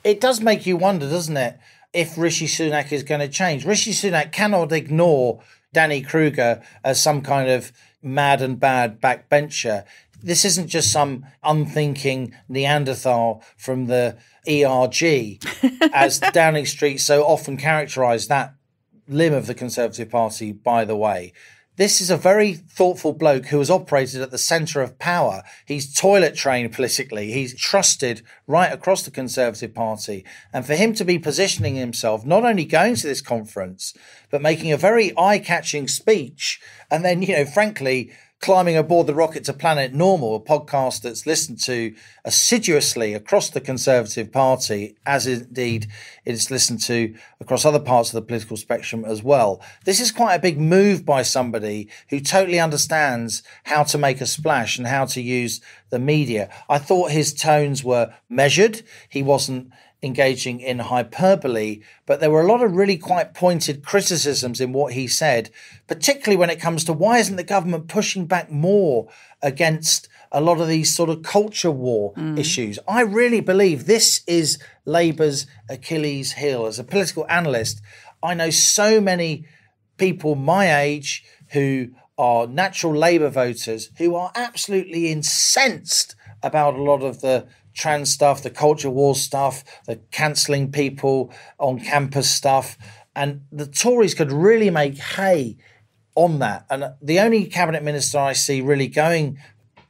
It does make you wonder, doesn't it, if Rishi Sunak is going to change. Rishi Sunak cannot ignore Danny Kruger as some kind of mad and bad backbencher. This isn't just some unthinking Neanderthal from the ERG, as Downing Street so often characterised that limb of the Conservative Party, by the way. This is a very thoughtful bloke who has operated at the centre of power. He's toilet trained politically. He's trusted right across the Conservative Party. And for him to be positioning himself, not only going to this conference, but making a very eye-catching speech, and then, frankly, climbing aboard the rocket to Planet Normal, a podcast that's listened to assiduously across the Conservative Party, as indeed it's listened to across other parts of the political spectrum as well. This is quite a big move by somebody who totally understands how to make a splash and how to use the media. I thought his tones were measured. He wasn't engaging in hyperbole, but there were a lot of really quite pointed criticisms in what he said, particularly when it comes to why isn't the government pushing back more against a lot of these sort of culture war issues. I really believe this is Labour's Achilles heel. As a political analyst, I know so many people my age who are natural Labour voters who are absolutely incensed about a lot of the trans stuff, the culture war stuff, the cancelling people on campus stuff. And the Tories could really make hay on that. And the only cabinet minister I see really going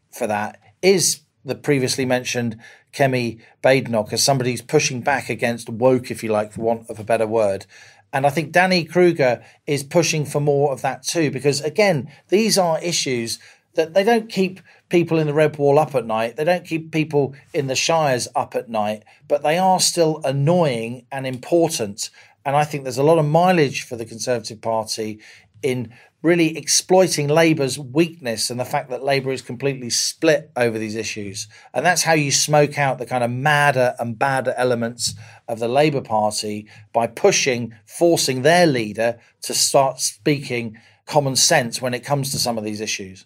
for that is the previously mentioned Kemi Badenoch, as somebody who's pushing back against woke, if you like, for want of a better word. And I think Danny Kruger is pushing for more of that too, because again, these are issues that they don't keep people in the Red Wall up at night. They don't keep people in the Shires up at night, but they are still annoying and important. And I think there's a lot of mileage for the Conservative Party in really exploiting Labour's weakness and the fact that Labour is completely split over these issues. And that's how you smoke out the kind of madder and badder elements of the Labour Party, by forcing their leader to start speaking common sense when it comes to some of these issues.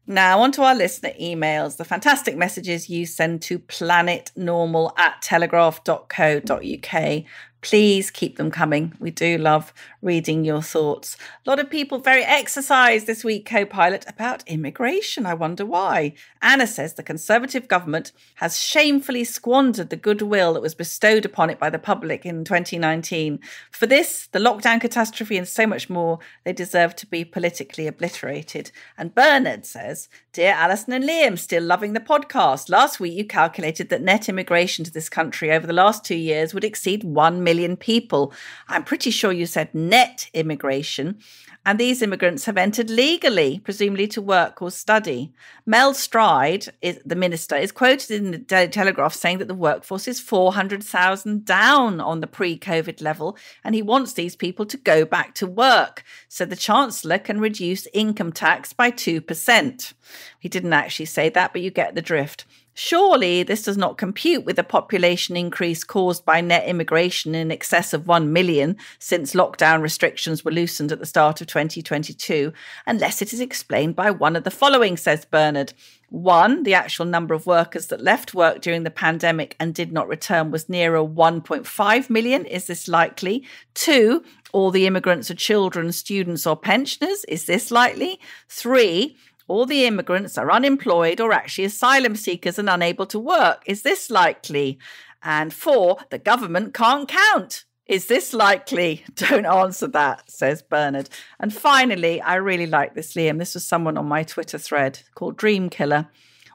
Now, on to our listener emails, the fantastic messages you send to planetnormal@telegraph.co.uk. Please keep them coming. We do love reading your thoughts. A lot of people very exercised this week, Co-Pilot, about immigration. I wonder why. Anna says the Conservative government has shamefully squandered the goodwill that was bestowed upon it by the public in 2019. For this, the lockdown catastrophe and so much more, they deserve to be politically obliterated. And Bernard says, Dear Alison and Liam, still loving the podcast. Last week you calculated that net immigration to this country over the last 2 years would exceed 1 million people. I'm pretty sure you said net immigration. And these immigrants have entered legally, presumably to work or study. Mel Stride, the minister, is quoted in the Daily Telegraph saying that the workforce is 400,000 down on the pre-COVID level, and he wants these people to go back to work so the Chancellor can reduce income tax by 2%. He didn't actually say that, but you get the drift. Surely this does not compute with the population increase caused by net immigration in excess of 1 million since lockdown restrictions were loosened at the start of 2022, unless it is explained by one of the following, says Bernard. 1, the actual number of workers that left work during the pandemic and did not return was nearer 1.5 million. Is this likely? 2, all the immigrants are children, students or pensioners. Is this likely? 3, all the immigrants are unemployed or actually asylum seekers and unable to work. Is this likely? And 4, the government can't count. Is this likely? Don't answer that, says Bernard. And finally, I really like this, Liam. This was someone on my Twitter thread called Dream Killer.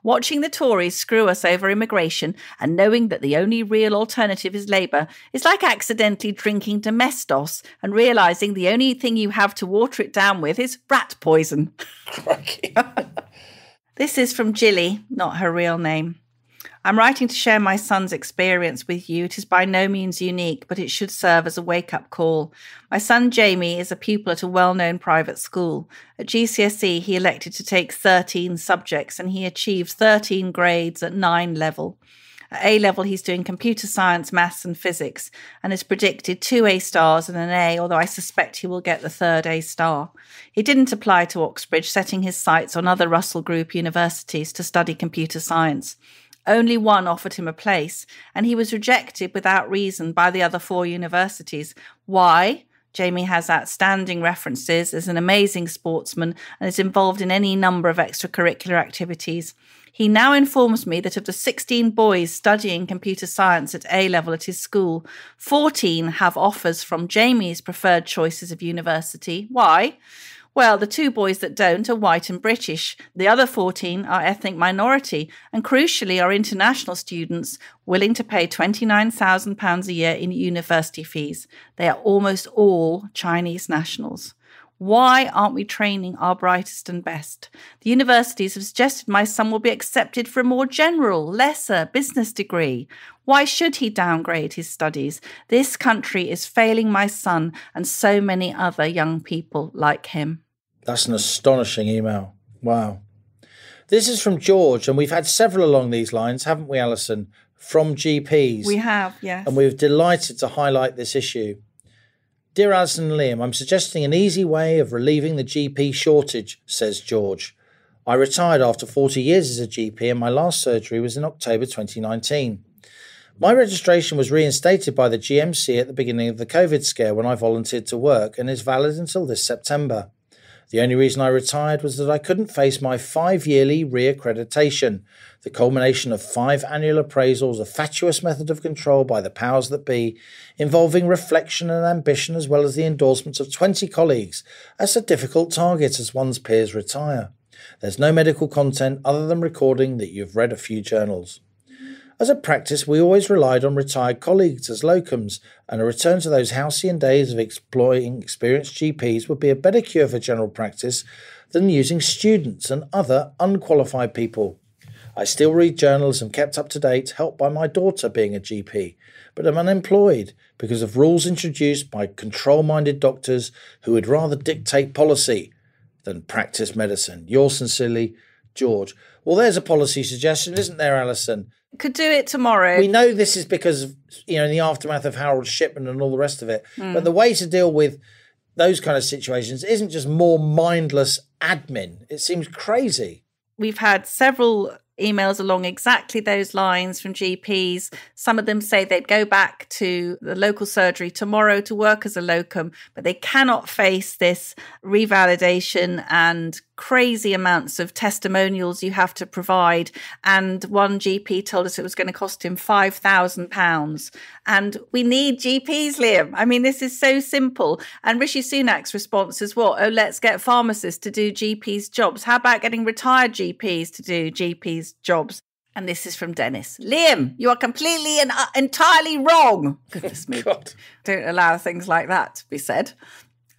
Watching the Tories screw us over immigration and knowing that the only real alternative is Labour is like accidentally drinking Domestos and realising the only thing you have to water it down with is rat poison. This is from Jilly, not her real name. I'm writing to share my son's experience with you. It is by no means unique, but it should serve as a wake-up call. My son Jamie is a pupil at a well-known private school. At GCSE, he elected to take 13 subjects and he achieved 13 grades at 9 level. At A level, he's doing computer science, maths and physics and has predicted 2 A stars and an A, although I suspect he will get the 3rd A star. He didn't apply to Oxbridge, setting his sights on other Russell Group universities to study computer science. Only one offered him a place, and he was rejected without reason by the other 4 universities. Why? Jamie has outstanding references, is an amazing sportsman, and is involved in any number of extracurricular activities. He now informs me that of the 16 boys studying computer science at A level at his school, 14 have offers from Jamie's preferred choices of university. Why? Well, the 2 boys that don't are white and British. The other 14 are ethnic minority and crucially are international students willing to pay £29,000 a year in university fees. They are almost all Chinese nationals. Why aren't we training our brightest and best? The universities have suggested my son will be accepted for a more general, lesser business degree. Why should he downgrade his studies? This country is failing my son and so many other young people like him. That's an astonishing email. Wow. This is from George, and we've had several along these lines, haven't we, Alison? From GPs. We have, yes. And we're delighted to highlight this issue. Dear Alison and Liam, I'm suggesting an easy way of relieving the GP shortage, says George. I retired after 40 years as a GP and my last surgery was in October 2019. My registration was reinstated by the GMC at the beginning of the COVID scare when I volunteered to work and is valid until this September. The only reason I retired was that I couldn't face my 5-yearly re-accreditation, the culmination of 5 annual appraisals, a fatuous method of control by the powers that be, involving reflection and ambition as well as the endorsements of 20 colleagues, as a difficult target as one's peers retire. There's no medical content other than recording that you've read a few journals. As a practice, we always relied on retired colleagues as locums, and a return to those halcyon days of exploiting experienced GPs would be a better cure for general practice than using students and other unqualified people. I still read journals and kept up to date, helped by my daughter being a GP, but am unemployed because of rules introduced by control-minded doctors who would rather dictate policy than practice medicine. Yours sincerely, George. Well, there's a policy suggestion, isn't there, Alison? Could do it tomorrow. We know this is because of, in the aftermath of Harold Shipman and all the rest of it. But the way to deal with those kind of situations isn't just more mindless admin. It seems crazy. We've had several emails along exactly those lines from GPs. Some of them say they'd go back to the local surgery tomorrow to work as a locum, but they cannot face this revalidation and crazy amounts of testimonials you have to provide. And one GP told us it was going to cost him £5,000. And we need GPs, Liam. I mean, this is so simple. And Rishi Sunak's response is what? Oh, let's get pharmacists to do GPs' jobs. How about getting retired GPs to do GPs' jobs? And this is from Dennis. Liam, you are completely and entirely wrong. Goodness me. God. Don't allow things like that to be said.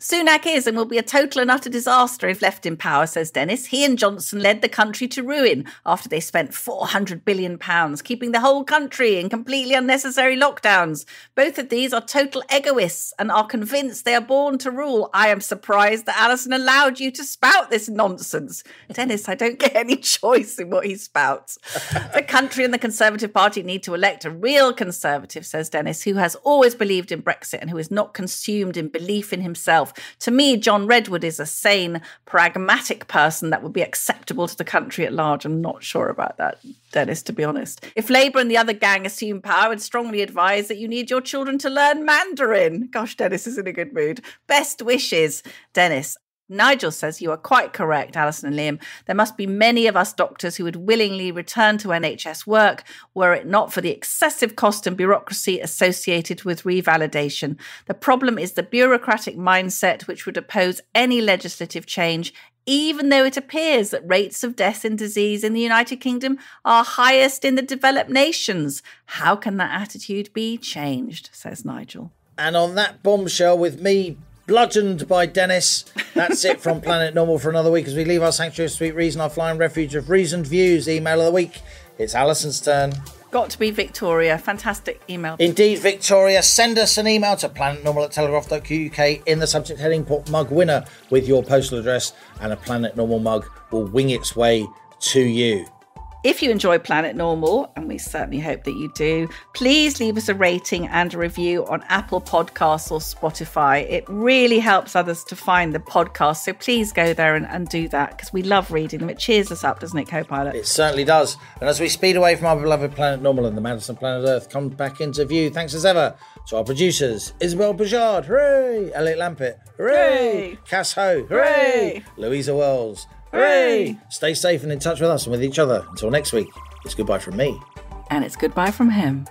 Sunak is and will be a total and utter disaster if left in power, says Dennis. He and Johnson led the country to ruin after they spent £400 billion keeping the whole country in completely unnecessary lockdowns. Both of these are total egoists and are convinced they are born to rule. I am surprised that Alison allowed you to spout this nonsense. Dennis, I don't get any choice in what he spouts. The country and the Conservative Party need to elect a real Conservative, says Dennis, who has always believed in Brexit and who is not consumed in belief in himself. To me, John Redwood is a sane, pragmatic person that would be acceptable to the country at large. I'm not sure about that, Dennis, to be honest. If Labour and the other gang assume power, I'd strongly advise that you need your children to learn Mandarin. Gosh, Dennis is in a good mood. Best wishes, Dennis. Nigel says you are quite correct, Alison and Liam. There must be many of us doctors who would willingly return to NHS work were it not for the excessive cost and bureaucracy associated with revalidation. The problem is the bureaucratic mindset which would oppose any legislative change, even though it appears that rates of death in disease in the United Kingdom are highest in the developed nations. How can that attitude be changed, says Nigel. And on that bombshell with me bludgeoned by Dennis, that's it from Planet Normal for another week as we leave our sanctuary of sweet reason, our flying refuge of reasoned views. Email of the week. It's Alison's turn. Got to be Victoria. Fantastic email. Indeed, Victoria. Send us an email to planetnormal@telegraph.co.uk in the subject heading, put mug winner with your postal address, and a Planet Normal mug will wing its way to you. If you enjoy Planet Normal, and we certainly hope that you do, please leave us a rating and a review on Apple Podcasts or Spotify. It really helps others to find the podcast. So please go there and do that, because we love reading them. It cheers us up, doesn't it, Co-Pilot? It certainly does. And as we speed away from our beloved Planet Normal and the madness of Planet Earth comes back into view, thanks as ever to our producers, Isabel Bouchard, hooray! Elliot Lampett, hooray! Hooray! Cass Ho, hooray! Hooray! Louisa Wells, Hooray! Stay safe and in touch with us and with each other. Until next week, it's goodbye from me. And it's goodbye from him.